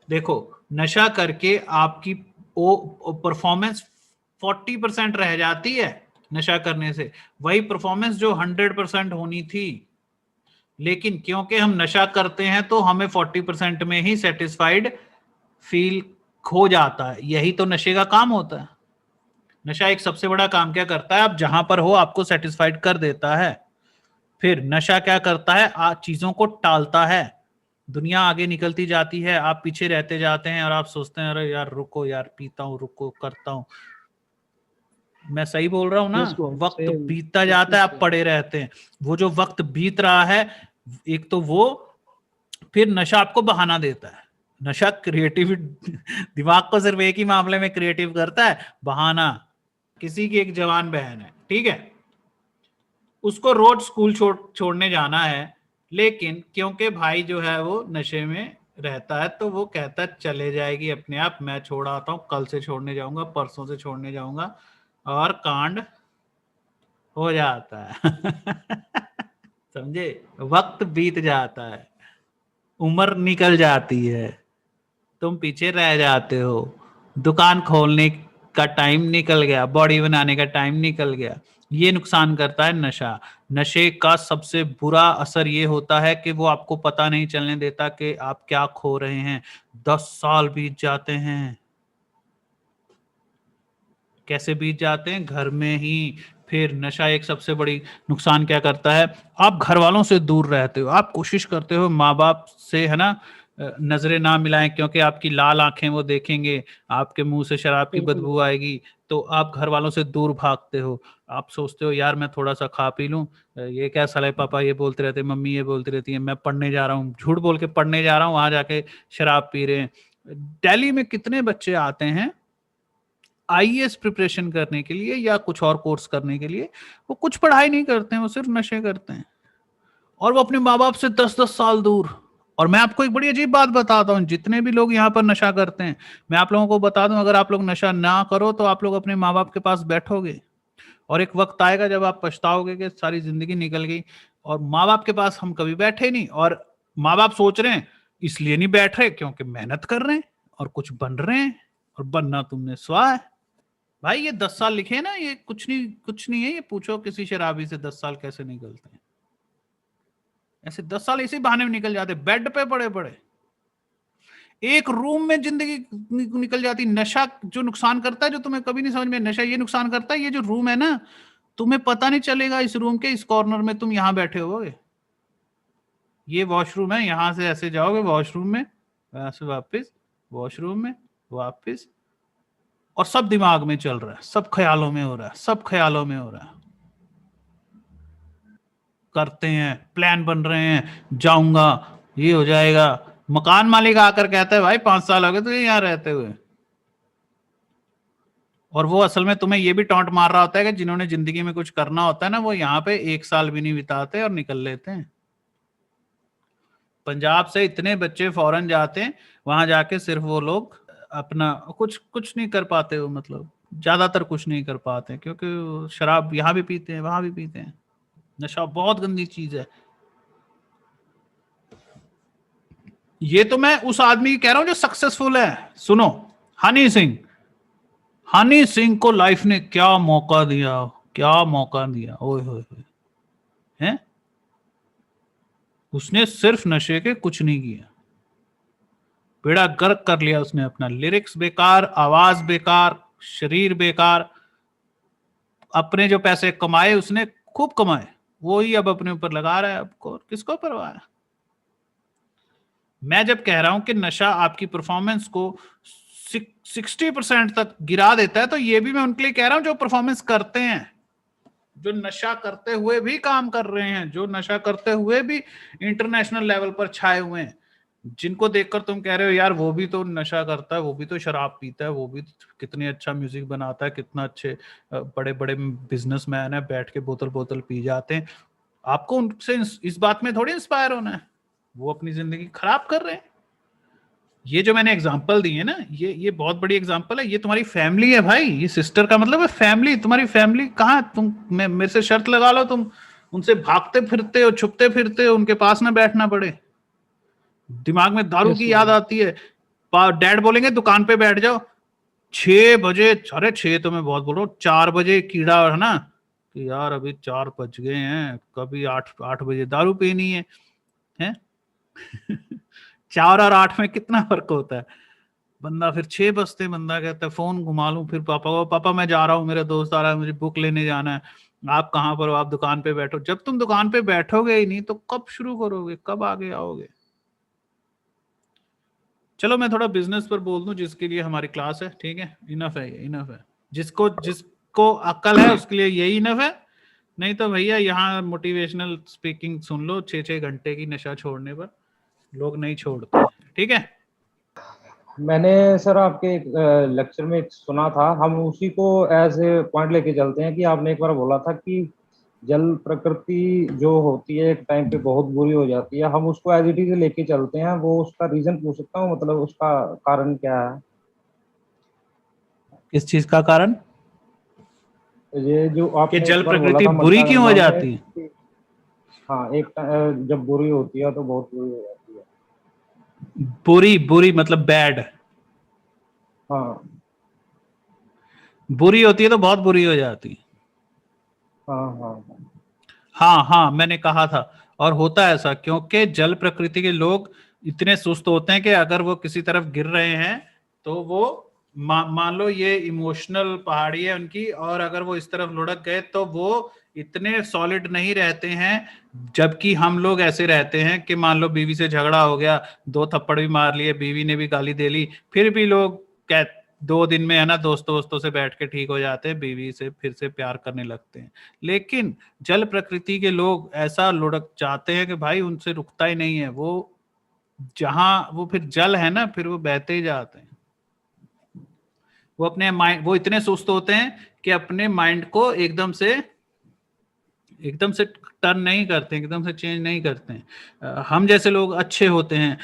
देखो, नशा करके आपकी परफॉर्मेंस 40% रह जाती है नशा करने से, वही परफॉर्मेंस जो 100% होनी थी। लेकिन क्योंकि हम नशा करते हैं तो हमें 40% में ही सेटिस्फाइड फील खो जाता है। यही तो नशे का काम होता है। नशा एक सबसे बड़ा काम क्या करता है? आप जहां पर हो आपको सेटिस्फाइड कर देता है। फिर नशा क्या करता है? चीजों को टालता है। दुनिया आगे निकलती जाती है, आप पीछे रहते जाते हैं और आप सोचते हैं अरे यार रुको यार, पीता हूं, रुको करता हूं। मैं सही बोल रहा हूं ना? यस बॉस, वक्त सेम बीतता जाता बिल्कुल है, आप सेम। पड़े रहते हैं। वो जो वक्त बीत रहा है, एक तो वो, फिर नशा आपको बहाना देता है। नशा क्रिएटिव दिमाग को सिर्फ एक ही मामले में क्रिएटिव करता है, बहाना। किसी की एक जवान बहन है, ठीक है, उसको रोज स्कूल छोड़ने जाना है, लेकिन क्योंकि भाई जो है वो नशे में रहता है तो वो कहता है चले जाएगी अपने आप, मैं छोड़ आता हूँ, कल से छोड़ने जाऊंगा, परसों से छोड़ने जाऊंगा, और कांड हो जाता है। समझे, वक्त बीत जाता है, उम्र निकल जाती है, तुम पीछे रह जाते हो, दुकान खोलने का टाइम निकल गया, बॉडी बनाने का टाइम निकल गया। ये नुकसान करता है नशा। नशे का सबसे बुरा असर ये होता है कि वो आपको पता नहीं चलने देता कि आप क्या खो रहे हैं। 10 साल बीत जाते हैं, कैसे बीत जाते हैं, घर में ही। फिर नशा एक सबसे बड़ी नुकसान क्या करता है, आप घर वालों से दूर रहते हो, आप कोशिश करते हो माँ बाप से, है ना, नजरें ना मिलाएं, क्योंकि आपकी लाल आंखें वो देखेंगे, आपके मुंह से शराब की बिल्कुल। बदबू आएगी, तो आप घर वालों से दूर भागते हो। आप सोचते हो यार मैं थोड़ा सा खा पी लूं, ये क्या साले पापा ये बोलते रहते, मम्मी ये बोलती रहती है, मैं पढ़ने जा रहा हूँ, झूठ बोल के पढ़ने जा रहा हूँ, वहां जाके शराब पी रहे हैं। दिल्ली में कितने बच्चे आते हैं आईएएस प्रिपरेशन करने के लिए या कुछ और कोर्स करने के लिए, वो कुछ पढ़ाई नहीं करते हैं, वो सिर्फ नशे करते हैं, और वो अपने माँ बाप से 10-10 साल दूर। और मैं आपको एक बड़ी अजीब बात बताता हूँ, जितने भी लोग यहाँ पर नशा करते हैं, मैं आप लोगों को बता दूं, अगर आप लोग नशा ना करो तो आप लोग अपने माँ बाप के पास बैठोगे, और एक वक्त आएगा जब आप पछताओगे कि सारी जिंदगी निकल गई, और माँ बाप के पास हम कभी बैठे नहीं, और माँ बाप सोच रहे हैं इसलिए नहीं बैठ रहे क्योंकि मेहनत कर रहे हैं और कुछ बन रहे हैं, और बनना तुमने स्वाह है। भाई ये 10 साल लिखे ना, ये कुछ नहीं है। ये पूछो किसी शराबी से 10 साल कैसे निकलते हैं। ऐसे 10 साल इसी बहाने में निकल जाते, बेड पे पड़े पड़े, एक रूम में जिंदगी निकल जाती। नशा जो नुकसान करता है, जो तुम्हें कभी नहीं समझ में, नशा ये नुकसान करता है, ये जो रूम है ना, तुम्हें पता नहीं चलेगा इस रूम के इस कॉर्नर में तुम यहां बैठे होगे, ये वॉशरूम है, यहां से ऐसे जाओगे वॉशरूम में, ऐसे वापस वॉशरूम में वापस, और सब दिमाग में चल रहा है, सब ख्यालों में हो रहा है, सब ख्यालों में हो रहा है। करते हैं, प्लान बन रहे हैं, जाऊंगा, ये हो जाएगा। मकान मालिक आकर कहता है भाई 5 साल हो गए तुझे यहाँ रहते हुए, और वो असल में तुम्हें ये भी टॉन्ट मार रहा होता है कि जिन्होंने जिंदगी में कुछ करना होता है ना, वो यहाँ पे 1 साल भी नहीं बिताते और निकल लेते हैं। पंजाब से इतने बच्चे फॉरेन जाते हैं, वहां जाके सिर्फ वो लोग अपना कुछ नहीं कर पाते, वो मतलब ज्यादातर कुछ नहीं कर पाते, क्योंकि शराब यहाँ भी पीते हैं वहां भी पीते हैं। नशा बहुत गंदी चीज है। ये तो मैं उस आदमी की कह रहा हूं जो सक्सेसफुल है। सुनो, हनी सिंह, हनी सिंह को लाइफ ने क्या मौका दिया, क्या मौका दिया, ओए होए हैं। उसने सिर्फ नशे के कुछ नहीं किया, बेड़ा गर्क कर लिया उसने अपना। लिरिक्स बेकार, आवाज बेकार, शरीर बेकार, अपने जो पैसे कमाए उसने खूब कमाए, वो ही अब अपने ऊपर लगा रहा है। आपको किसको परवाह है। मैं जब कह रहा हूं कि नशा आपकी परफॉर्मेंस को 60% तक गिरा देता है, तो ये भी मैं उनके लिए कह रहा हूं जो परफॉर्मेंस करते हैं, जो नशा करते हुए भी काम कर रहे हैं, जो नशा करते हुए भी इंटरनेशनल लेवल पर छाए हुए हैं, जिनको देखकर तुम कह रहे हो यार वो भी तो नशा करता है, वो भी तो शराब पीता है, वो भी कितनी अच्छा म्यूजिक बनाता है, कितना अच्छे बड़े बड़े बिजनेसमैन है, बैठ के बोतल बोतल पी जाते हैं। आपको उनसे इस बात में थोड़ी इंस्पायर होना है, वो अपनी जिंदगी खराब कर रहे हैं। ये जो मैंने एग्जांपल दी है ना, ये बहुत बड़ी एग्जांपल है। ये तुम्हारी फैमिली है भाई, ये सिस्टर का मतलब है फैमिली। तुम्हारी फैमिली कहाँ, तुम मेरे से शर्त लगा लो, तुम उनसे भागते फिरते हो, छुपते फिरते हो, उनके पास ना बैठना पड़े। दिमाग में दारू की याद आती है, डैड बोलेंगे दुकान पे बैठ जाओ 6 बजे, अरे 6 तो मैं बहुत बोल रहा हूँ, 4 बजे कीड़ा है ना, कि यार अभी 4 बज गए हैं, कभी 8 बजे दारू पीनी है 4 और 8 में कितना फर्क होता है। बंदा फिर 6 बजते बंदा कहता है फोन घुमा लूं, फिर पापा को, पापा मैं जा रहा हूँ, मेरे दोस्त आ रहा है, मुझे बुक लेने जाना है। आप कहाँ पर हो, आप दुकान पे बैठो। जब तुम दुकान पे बैठोगे ही नहीं तो कब शुरू करोगे, कब आगे आओगे। चलो मैं थोड़ा बिजनेस पर बोल दूं, जिसके लिए हमारी क्लास है, ठीक है, इनफ है, ये इनफ है। जिसको अक्ल है उसके लिए यही इनफ है, नहीं तो भैया यहाँ मोटिवेशनल स्पीकिंग सुन लो 6-6 घंटे की, नशा छोड़ने पर लोग नहीं छोड़ते, ठीक है। मैंने सर आपके एक लेक्चर में सुना था, हम उसी को एज ए पॉइंट लेके चलते हैं कि आपने एक बार बोला था कि जल प्रकृति जो होती है एक टाइम पे बहुत बुरी हो जाती है, हम उसको एज इट इज लेके चलते हैं। वो उसका रीजन पूछ सकता हूँ, मतलब उसका कारण क्या है? किस चीज का कारण? ये जो कि आपने जल एक बार बोला प्रकृति था बुरी मटका क्यों हो गंगा जाती है? में, हाँ जब बुरी होती है तो बहुत बुरी हो जाती है। बुरी बुरी मतलब बैड, हाँ बुरी होती है तो बहुत बुरी हो जाती है। हाँ हाँ हाँ। हाँ हाँ, मैंने कहा था। और होता है ऐसा क्योंकि जल प्रकृति के लोग इतने सुस्त होते हैं कि अगर वो किसी तरफ गिर रहे हैं तो वो मान लो ये इमोशनल पहाड़ी है उनकी, और अगर वो इस तरफ लुढ़क गए तो वो इतने सॉलिड नहीं रहते हैं। जबकि हम लोग ऐसे रहते हैं कि मान लो बीवी से झगड़ा हो गया, 2 थप्पड़ भी मार लिए, बीवी ने भी गाली दे ली, फिर भी लोग 2 दिन में है ना दोस्तों दोस्तों से बैठ के ठीक हो जाते हैं, बीवी से फिर से प्यार करने लगते हैं। लेकिन जल प्रकृति के लोग ऐसा लुढ़क जाते हैं कि भाई उनसे रुकता ही नहीं है, वो जहां वो फिर जल है ना, फिर वो बहते ही जाते हैं। वो अपने माइंड, वो इतने सुस्त होते हैं कि अपने माइंड को एकदम से टर्न नहीं करते, एकदम से चेंज नहीं करते हैं। हम जैसे लोग अच्छे होते हैं,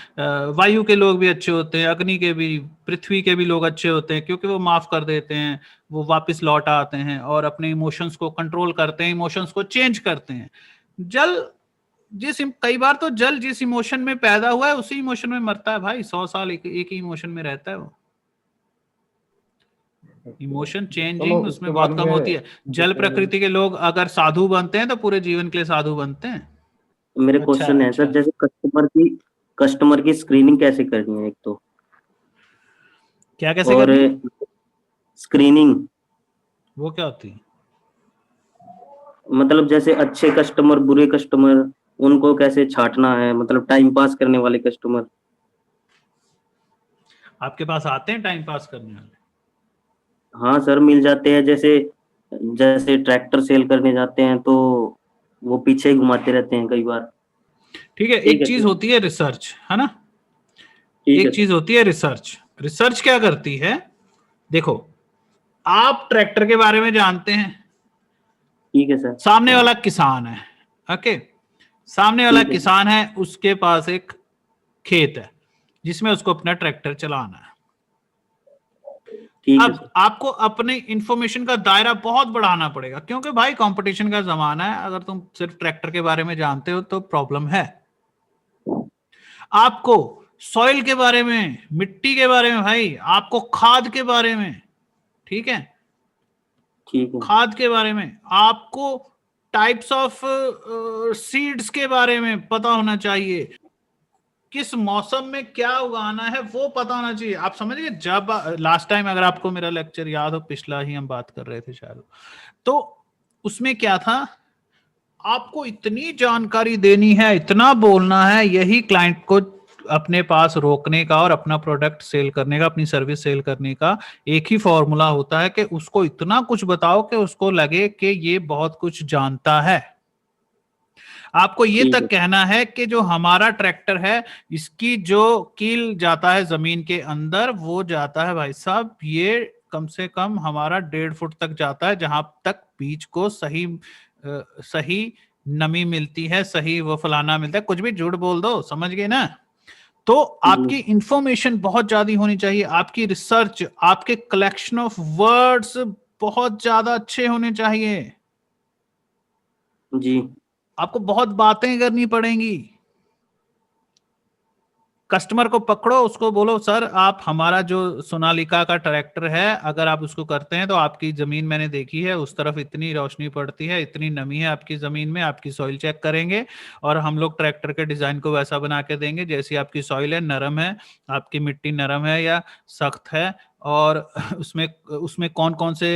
वायु के लोग भी अच्छे होते हैं, अग्नि के भी, पृथ्वी के भी लोग अच्छे होते हैं, क्योंकि वो माफ कर देते हैं, वो वापस लौट आते हैं और अपने इमोशंस को कंट्रोल करते हैं, इमोशंस को चेंज करते हैं। जल कई बार तो जल जिस इमोशन में पैदा हुआ है उसी इमोशन में मरता है भाई, 100 साल एक ही इमोशन में रहता है वो। इमोशन चलो चेंजिंग उसमें इसके बहुत बाद कम में होती है। जल प्रकृति के लोग अगर साधु बनते हैं तो पूरे जीवन के लिए साधु बनते हैं। मेरे अच्छा क्वेश्चन है सर, अच्छा, जैसे कस्टमर की स्क्रीनिंग कैसे करनी है एक तो, क्या कैसे और करनी? स्क्रीनिंग वो क्या होती है? मतलब जैसे अच्छे कस्टमर, बुरे कस्टमर, उनको कैसे छांटना है, मतलब टाइम पास करने वाले कस्टमर। आपके पास आते हैं टाइम पास करने वाले? हाँ सर, मिल जाते हैं। जैसे जैसे ट्रैक्टर सेल करने जाते हैं तो वो पीछे ही घुमाते रहते हैं कई बार। ठीक है, ठीक एक है चीज सर। होती है रिसर्च, है ना? ठीक है एक सर। चीज होती है रिसर्च। रिसर्च क्या करती है? देखो, आप ट्रैक्टर के बारे में जानते हैं, ठीक है सर। सामने वाला किसान है, ओके, सामने वाला ठीक है सर। किसान है, उसके पास एक खेत है जिसमें उसको अपना ट्रैक्टर चलाना है। ठीक है अब सर। आपको अपने इंफॉर्मेशन का दायरा बहुत बढ़ाना पड़ेगा, क्योंकि भाई कंपटीशन का जमाना है। अगर तुम सिर्फ ट्रैक्टर के बारे में जानते हो तो प्रॉब्लम है। आपको सॉइल के बारे में, मिट्टी के बारे में, भाई आपको खाद के बारे में, ठीक है, ठीक है। खाद के बारे में, आपको टाइप्स ऑफ सीड्स के बारे में पता होना चाहिए, किस मौसम में क्या उगाना है वो पता होना चाहिए। आप समझिए, जब लास्ट टाइम अगर आपको मेरा लेक्चर याद हो, पिछला ही हम बात कर रहे थे शायद, तो उसमें क्या था, आपको इतनी जानकारी देनी है, इतना बोलना है, यही क्लाइंट को अपने पास रोकने का और अपना प्रोडक्ट सेल करने का, अपनी सर्विस सेल करने का एक ही फॉर्मूला होता है कि उसको इतना कुछ बताओ कि उसको लगे कि ये बहुत कुछ जानता है। आपको ये ठीक तक है। कहना है कि जो हमारा ट्रैक्टर है, इसकी जो कील जाता है जमीन के अंदर, वो जाता है भाई साहब, ये कम से कम हमारा 1.5 फुट तक जाता है, जहां तक बीज को सही नमी मिलती है, सही वो फलाना मिलता है। कुछ भी झूठ बोल दो, समझ गए ना? तो आपकी जी इंफॉर्मेशन बहुत ज्यादा होनी चाहिए, आपकी रिसर्च, आपके कलेक्शन ऑफ वर्ड्स बहुत ज्यादा अच्छे होने चाहिए, जी। आपको बहुत बातें करनी पड़ेंगी। कस्टमर को पकड़ो, उसको बोलो सर आप हमारा जो सोनालिका का ट्रैक्टर है, अगर आप उसको करते हैं तो आपकी जमीन मैंने देखी है, उस तरफ इतनी रोशनी पड़ती है, इतनी नमी है आपकी जमीन में, आपकी सॉइल चेक करेंगे और हम लोग ट्रैक्टर के डिजाइन को वैसा बना के देंगे जैसी आपकी सॉइल है, नरम है, आपकी मिट्टी नरम है या सख्त है, और उसमें उसमें कौन कौन से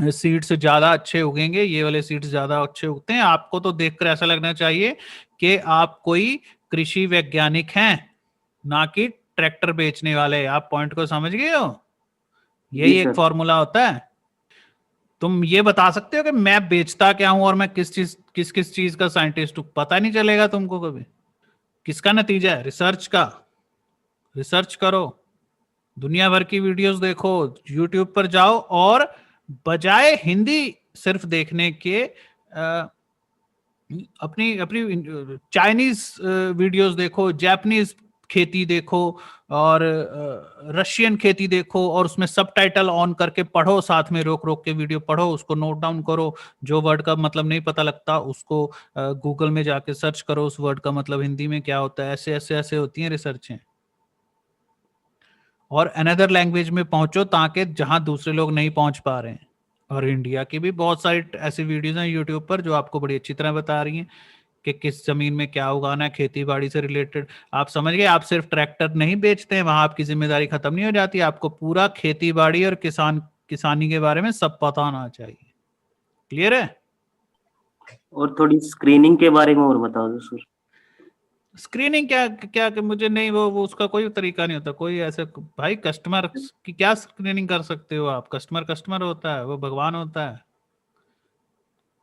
सीड्स ज्यादा अच्छे उगेंगे, ये वाले सीड्स ज्यादा अच्छे उगते हैं। आपको तो देखकर ऐसा लगना चाहिए कि आप कोई कृषि वैज्ञानिक हैं, ना कि ट्रैक्टर बेचने वाले। आप पॉइंट को समझ गए हो? जी यही एक सर। फॉर्मूला होता है। तुम ये बता सकते हो कि मैं बेचता क्या हूं और मैं किस किस चीज का साइंटिस्ट हूं, पता नहीं चलेगा तुमको कभी। किसका नतीजा है? रिसर्च का। रिसर्च करो, दुनिया भर की वीडियोस देखो, यूट्यूब पर जाओ और बजाय हिंदी सिर्फ देखने के अपनी अपनी चाइनीज वीडियोस देखो, जापानीज खेती देखो, और रशियन खेती देखो और उसमें सबटाइटल ऑन करके पढ़ो, साथ में रोक रोक के वीडियो पढ़ो, उसको नोट डाउन करो। जो वर्ड का मतलब नहीं पता लगता उसको गूगल में जाके सर्च करो, उस वर्ड का मतलब हिंदी में क्या होता है। ऐसे ऐसे ऐसे होती हैं रिसर्चें। और अनदर लैंग्वेज में पहुंचो ताकि जहां दूसरे लोग नहीं पहुंच पा रहे हैं। और इंडिया की भी बहुत सारी ऐसी वीडियोस हैं यूट्यूब पर जो आपको बड़ी अच्छी तरह बता रही हैं कि किस जमीन में क्या उगाना है, खेती बाड़ी से रिलेटेड। आप समझ गए, आप सिर्फ ट्रैक्टर नहीं बेचते हैं, वहां आपकी जिम्मेदारी खत्म नहीं हो जाती, आपको पूरा खेती बाड़ी और किसानी के बारे में सब पता होना चाहिए। क्लियर है? और थोड़ी स्क्रीनिंग के बारे में और बता दो सर। स्क्रीनिंग क्या क्या कि मुझे नहीं, वो उसका कोई तरीका नहीं होता कोई ऐसे। भाई कस्टमर की क्या स्क्रीनिंग कर सकते हो आप? कस्टमर होता है, वो भगवान होता है।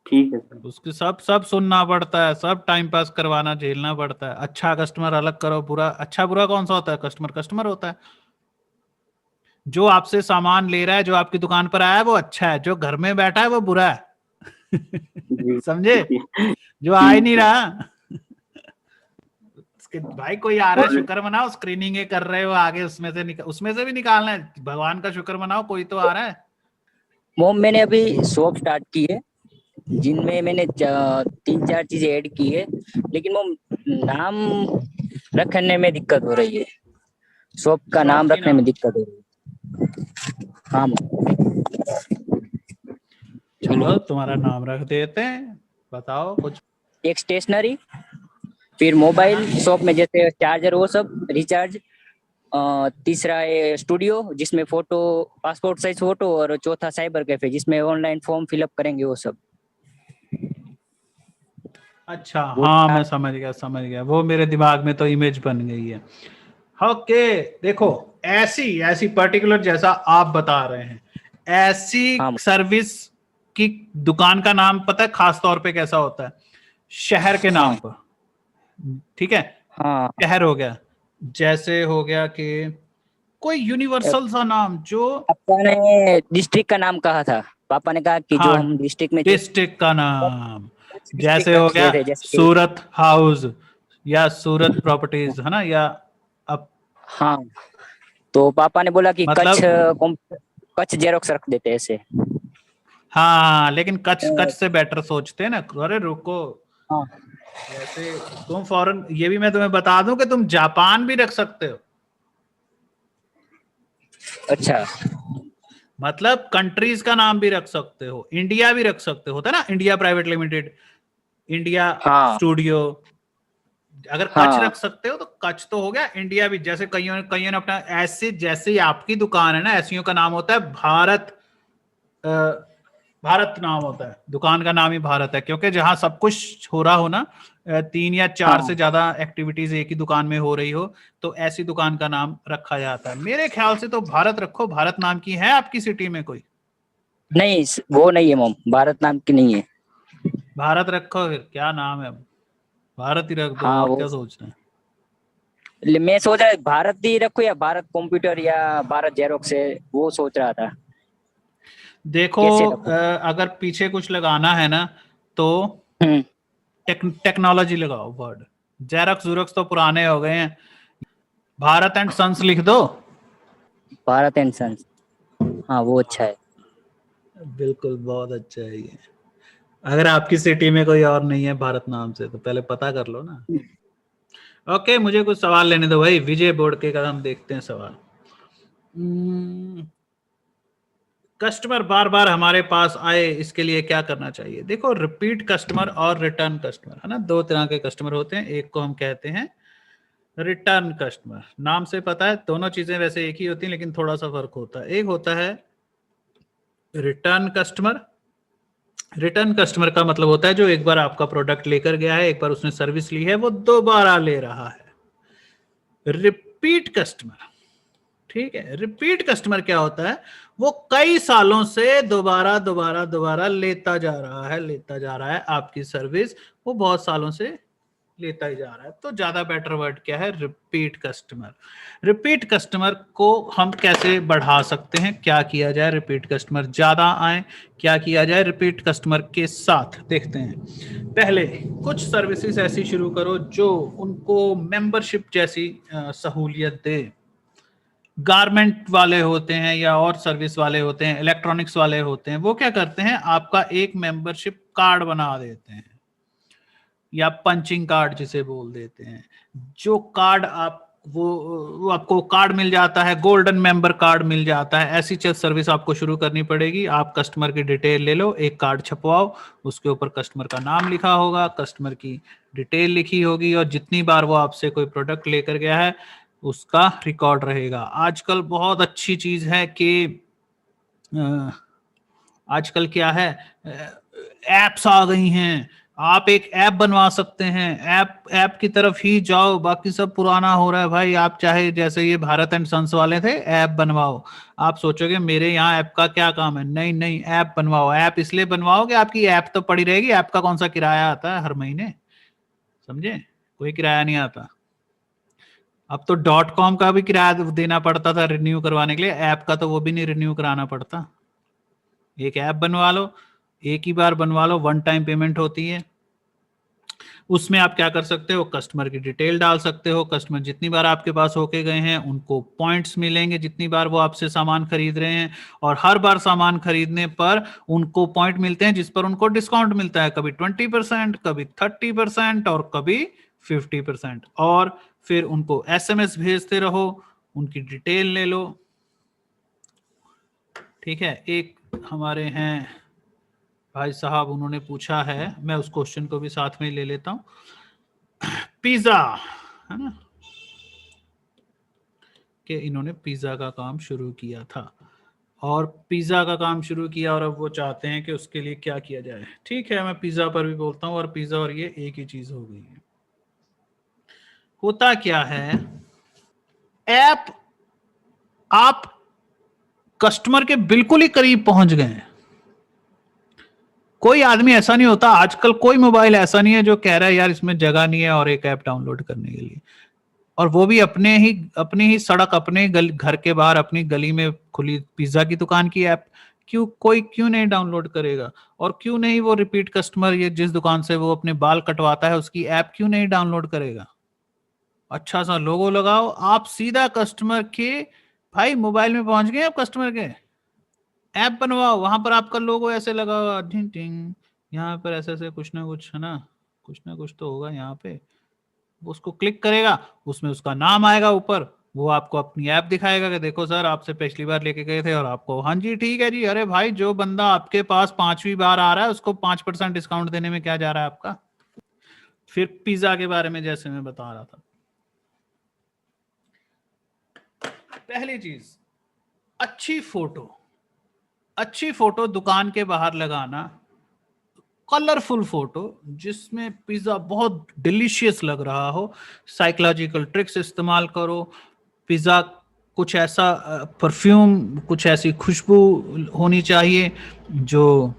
ठीक है सर। उसके सब सुनना पड़ता है, सब टाइम पास करवाना, झेलना पड़ता है। अच्छा कस्टमर अलग करो, बुरा अच्छा बुरा कौन सा होता है? कस्टमर होता है। जो आपसे सामान ले रहा है, जो आपकी दुकान पर आया है वो अच्छा है, जो घर में बैठा है वो बुरा है। जी समझे? जो आ ही नहीं रहा भाई कोई आ रहा है शुक्र मनाओ, स्क्रीनिंग कर रहे हो आगे, उसमें से भी निकालना है, भगवान का शुक्र मनाओ, कोई तो आ रहा है। मोम मैंने अभी शॉप स्टार्ट की है जिनमें मैंने 3-4 चीजें ऐड की है, लेकिन वो नाम रखने में दिक्कत हो रही है। शॉप का नाम रखने में दिक्कत हो रही है। हाँ चलो तुम्हारा नाम रख देते हैं, बताओ कुछ। एक स्टेशनरी, फिर मोबाइल शॉप में जैसे चार्जर वो सब रिचार्ज, तीसरा है स्टूडियो जिसमें फोटो, पासपोर्ट साइज फोटो, और चौथा साइबर कैफे जिसमें ऑनलाइन फॉर्म फिलअप करेंगे वो सब। अच्छा हाँ मैं समझ गया, वो मेरे दिमाग में तो इमेज बन गई है। ओके देखो, ऐसी पर्टिकुलर जैसा आप बता रहे हैं, ऐसी सर्विस की दुकान का नाम पता है खास तौर पे कैसा होता है? शहर के नाम पर। ठीक है, हाँ शहर हो गया, जैसे हो गया कि कोई यूनिवर्सल सा नाम जो पापा ने डिस्ट्रिक्ट का नाम कहा था। पापा ने कहा कि जो हम डिस्ट्रिक्ट में डिस्ट्रिक्ट का नाम, जैसे हो गया सूरत हाउस या सूरत प्रॉपर्टीज, है ना? या अब हाँ, तो पापा ने बोला कि मतलब कच्छ जेरोक्स रख देते ऐसे। हाँ लेकिन कच्छ से बेटर सोचते हैं ना। अरे रुको, हाँ वैसे तुम फॉरेन, ये भी मैं तुम्हें बता दूं कि तुम जापान भी रख सकते हो। अच्छा, मतलब कंट्रीज का नाम भी रख सकते हो, इंडिया भी रख सकते हो, होता है ना India private limited, India studio. अगर कच्छ रख सकते हो तो कच्छ तो हो गया, इंडिया भी। जैसे कईयों ने अपना, ऐसे जैसे आपकी दुकान है ना, ऐसियों का नाम होता है भारत। भारत नाम होता है दुकान का, नाम ही भारत है, क्योंकि जहां सब कुछ हो रहा हो ना, 3 या 4 से ज्यादा एक्टिविटीज एक ही दुकान में हो रही हो, तो ऐसी दुकान का नाम रखा जाता है। मेरे ख्याल से तो भारत रखो। भारत नाम की है आपकी सिटी में कोई? नहीं वो नहीं है मोम, भारत नाम की नहीं है। भारत रखो, फिर क्या नाम है? भारत ही रख दो। हाँ, और क्या सोच रहे हैं? मैं सोच रहा भारत ही रखो या भारत कंप्यूटर या भारत जेरोक्स है, वो सोच रहा था। देखो अगर पीछे कुछ लगाना है ना तो टेक्नोलॉजी लगाओ वर्ड। जेरोक्स जुरोक्स तो पुराने हो गए हैं। भारत एंड सन्स लिख दो। भारत एंड सन्स, हाँ वो अच्छा है। बिल्कुल, बहुत अच्छा है ये। अगर आपकी सिटी में कोई और नहीं है भारत नाम से तो पहले पता कर लो ना। ओके, मुझे कुछ सवाल लेने दो भाई। विजय बोर्ड के का हम देखते हैं सवाल। कस्टमर बार बार हमारे पास आए, इसके लिए क्या करना चाहिए? देखो, रिपीट कस्टमर और रिटर्न कस्टमर, है ना, 2 तरह के कस्टमर होते हैं। एक को हम कहते हैं रिटर्न कस्टमर। नाम से पता है दोनों चीजें वैसे एक ही होती हैं, लेकिन थोड़ा सा फर्क होता है। एक होता है रिटर्न कस्टमर। रिटर्न कस्टमर का मतलब होता है जो एक बार आपका प्रोडक्ट लेकर गया है, एक बार उसने सर्विस ली है, वो दोबारा ले रहा है। रिपीट कस्टमर, ठीक है, रिपीट कस्टमर क्या होता है? वो कई सालों से दोबारा लेता जा रहा है आपकी सर्विस, वो बहुत सालों से लेता ही जा रहा है। तो ज्यादा बेटर वर्ड क्या है? Repeat customer. रिपीट कस्टमर को हम कैसे बढ़ा सकते हैं? क्या किया जाए रिपीट कस्टमर ज्यादा आए? क्या किया जाए रिपीट कस्टमर के साथ? देखते हैं। पहले कुछ सर्विसेज ऐसी शुरू करो जो उनको मेंबरशिप जैसी सहूलियत दे। गारमेंट वाले होते हैं या और सर्विस वाले होते हैं, इलेक्ट्रॉनिक्स वाले होते हैं, वो क्या करते हैं, आपका एक मेंबरशिप कार्ड बना देते हैं या पंचिंग कार्ड जिसे बोल देते हैं। जो कार्ड आप वो आपको कार्ड मिल जाता है, गोल्डन मेंबर कार्ड मिल जाता है। ऐसी सर्विस आपको शुरू करनी पड़ेगी। आप कस्टमर की डिटेल ले लो, एक कार्ड छपवाओ, उसके ऊपर कस्टमर का नाम लिखा होगा, कस्टमर की डिटेल लिखी होगी और जितनी बार वो आपसे कोई प्रोडक्ट लेकर गया है उसका रिकॉर्ड रहेगा। आजकल बहुत अच्छी चीज है कि आजकल क्या है, एप्स आ गई हैं। आप एक ऐप बनवा सकते हैं, ऐप की तरफ ही जाओ, बाकी सब पुराना हो रहा है भाई। आप चाहे जैसे ये भारत एंड सन्स वाले थे, ऐप बनवाओ। आप सोचोगे मेरे यहाँ ऐप का क्या काम है, नहीं नहीं, ऐप बनवाओ। ऐप इसलिए बनवाओ कि आपकी ऐप तो पड़ी रहेगी। ऐप का कौन सा किराया आता है हर महीने, समझे, कोई किराया नहीं आता। अब तो .com का भी किराया देना पड़ता था रिन्यू करवाने के लिए, ऐप का तो वो भी नहीं रिन्यू कराना पड़ता। एक ऐप बनवा लो, एक ही बार बनवा लो, वन टाइम पेमेंट होती है। उसमें आप क्या कर सकते हो, कस्टमर की डिटेल डाल सकते हो। कस्टमर जितनी बार आपके पास होके गए हैं उनको पॉइंट्स मिलेंगे, जितनी बार वो आपसे सामान खरीद रहे हैं। और हर बार सामान खरीदने पर उनको पॉइंट मिलते हैं जिस पर उनको डिस्काउंट मिलता है, कभी 20%, कभी 30% और कभी 50%। और फिर उनको SMS भेजते रहो, उनकी डिटेल ले लो। ठीक है, एक हमारे हैं भाई साहब, उन्होंने पूछा है, मैं उस क्वेश्चन को भी साथ में ले लेता हूं। पिज्जा है ना, कि इन्होंने पिज्जा का काम शुरू किया था और पिज्जा का काम शुरू किया और अब वो चाहते हैं कि उसके लिए क्या किया जाए। ठीक है, मैं पिज्जा पर भी बोलता हूँ, और पिज्जा और ये एक ही चीज हो गई है। होता क्या है, ऐप आप कस्टमर के बिल्कुल ही करीब पहुंच गए हैं। कोई आदमी ऐसा नहीं होता आजकल, कोई मोबाइल ऐसा नहीं है जो कह रहा है यार इसमें जगह नहीं है और एक ऐप डाउनलोड करने के लिए, और वो भी अपनी ही सड़क, अपने घर के बाहर अपनी गली में खुली पिज्जा की दुकान की ऐप। क्यों नहीं डाउनलोड करेगा? और क्यों नहीं वो रिपीट कस्टमर, ये जिस दुकान से वो अपने बाल कटवाता है उसकी ऐप क्यों नहीं डाउनलोड करेगा? अच्छा सा लोगो लगाओ, आप सीधा कस्टमर के भाई मोबाइल में पहुंच गए, आप कस्टमर के ऐप बनवाओ, वहां पर आपका लोगो ऐसे लगा, टिंग टिंग, यहाँ पर ऐसे ऐसे कुछ ना कुछ है ना, कुछ ना कुछ तो होगा यहाँ पे। उसको क्लिक करेगा, उसमें उसका नाम आएगा ऊपर, वो आपको अपनी ऐप दिखाएगा कि देखो सर आपसे पिछली बार लेके गए थे और आपको, हाँ जी ठीक है जी, अरे भाई जो बंदा आपके पास 5वीं बार आ रहा है उसको 5% डिस्काउंट देने में क्या जा रहा है आपका। फिर पिज्जा के बारे में जैसे मैं बता रहा था, पहली चीज अच्छी फोटो दुकान के बाहर लगाना, कलरफुल फोटो जिसमें पिज्जा बहुत डिलीशियस लग रहा हो। साइकोलॉजिकल ट्रिक्स इस्तेमाल करो, पिज्जा कुछ ऐसा परफ्यूम, कुछ ऐसी खुशबू होनी चाहिए जो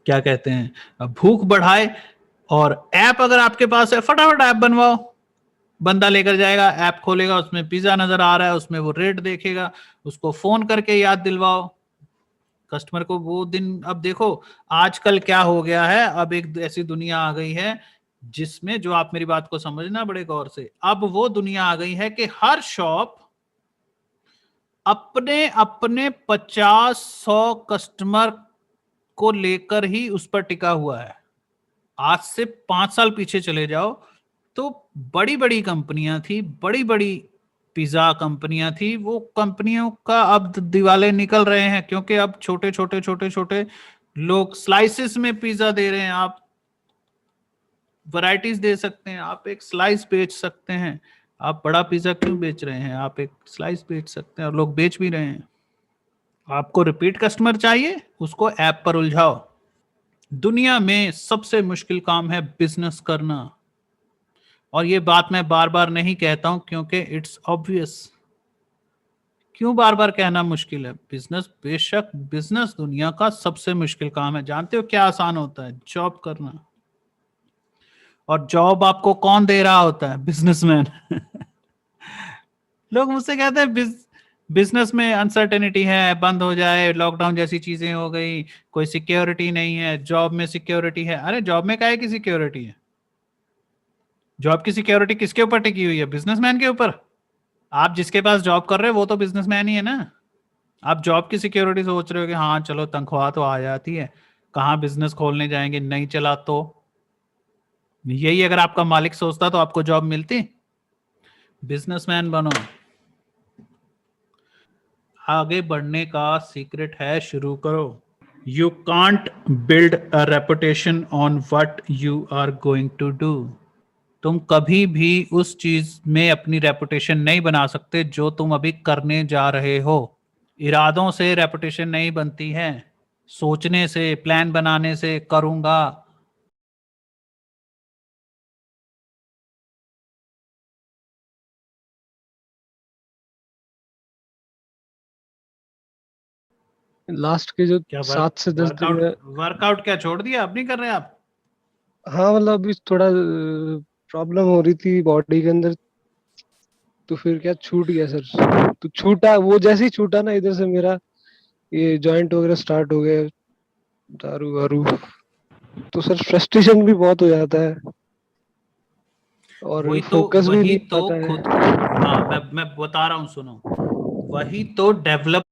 क्या कहते हैं भूख बढ़ाए। और ऐप अगर आपके पास है, फटाफट ऐप बनवाओ, बंदा लेकर जाएगा, ऐप खोलेगा, उसमें पिज्जा नजर आ रहा है, उसमें वो रेट देखेगा, उसको फोन करके याद दिलवाओ कस्टमर को वो दिन। अब देखो आजकल क्या हो गया है, अब एक ऐसी दुनिया आ गई है जिसमें, जो आप मेरी बात को समझना बड़े गौर से, अब वो दुनिया आ गई है कि हर शॉप अपने अपने 50-100 कस्टमर को लेकर ही उस पर टिका हुआ है। आज से 5 साल पीछे चले जाओ तो बड़ी बड़ी कंपनियां थी, बड़ी बड़ी पिज्जा कंपनियां थी, वो कंपनियों का अब दिवाले निकल रहे हैं, क्योंकि अब छोटे छोटे लोग स्लाइसेस में पिज्जा दे रहे हैं। आप वैरायटीज दे सकते हैं, आप एक स्लाइस बेच सकते हैं। आप बड़ा पिज्जा क्यों बेच रहे हैं, आप एक स्लाइस बेच सकते हैं, और लोग बेच भी रहे हैं। आपको रिपीट कस्टमर चाहिए, उसको ऐप पर उलझाओ। दुनिया में सबसे मुश्किल काम है बिजनेस करना, और ये बात मैं बार बार नहीं कहता हूं क्योंकि इट्स ऑब्वियस। क्यों बार बार कहना मुश्किल है? बिजनेस, बेशक बिजनेस दुनिया का सबसे मुश्किल काम है। जानते हो क्या आसान होता है? जॉब करना। और जॉब आपको कौन दे रहा होता है? बिजनेसमैन। लोग मुझसे कहते हैं बिजनेस में अनसर्टेनिटी है, बंद हो जाए, लॉकडाउन जैसी चीजें हो गई, कोई सिक्योरिटी नहीं है। जॉब में सिक्योरिटी है? अरे जॉब में काहे की सिक्योरिटी है? जॉब की सिक्योरिटी किसके ऊपर टिकी हुई है? बिजनेसमैन के ऊपर। आप जिसके पास जॉब कर रहे हो वो तो बिजनेसमैन ही है ना। आप जॉब की सिक्योरिटी सोच रहे हो कि हाँ चलो तनख्वाह तो आ जाती है, कहाँ बिजनेस खोलने जाएंगे, नहीं चला तो। यही अगर आपका मालिक सोचता तो आपको जॉब मिलती। बिजनेसमैन बनो। आगे बढ़ने का सीक्रेट है, शुरू करो। You can't build a reputation on what you are going to do. तुम कभी भी उस चीज में अपनी रेपुटेशन नहीं बना सकते जो तुम अभी करने जा रहे हो। इरादों से रेपुटेशन नहीं बनती है, सोचने से, प्लान बनाने से, करूंगा। लास्ट के जो क्या 7 से 10 दिन में, वर्कआउट क्या छोड़ दिया, अब नहीं कर रहे आप? हाँ मतलब अभी थोड़ा प्रॉब्लम हो रही थी बॉडी के अंदर, तो फिर क्या छूट गया सर। तो छूटा, वो जैसे ही छूटा ना, इधर से मेरा ये जॉइंट वगैरह स्टार्ट हो गए, दारू वारू। तो सर फ्रस्ट्रेशन भी बहुत हो जाता है और फोकस भी वही नहीं तो पाता खुद, है। हाँ मैं बता रहा हूँ, सुनो। वही तो डेवलप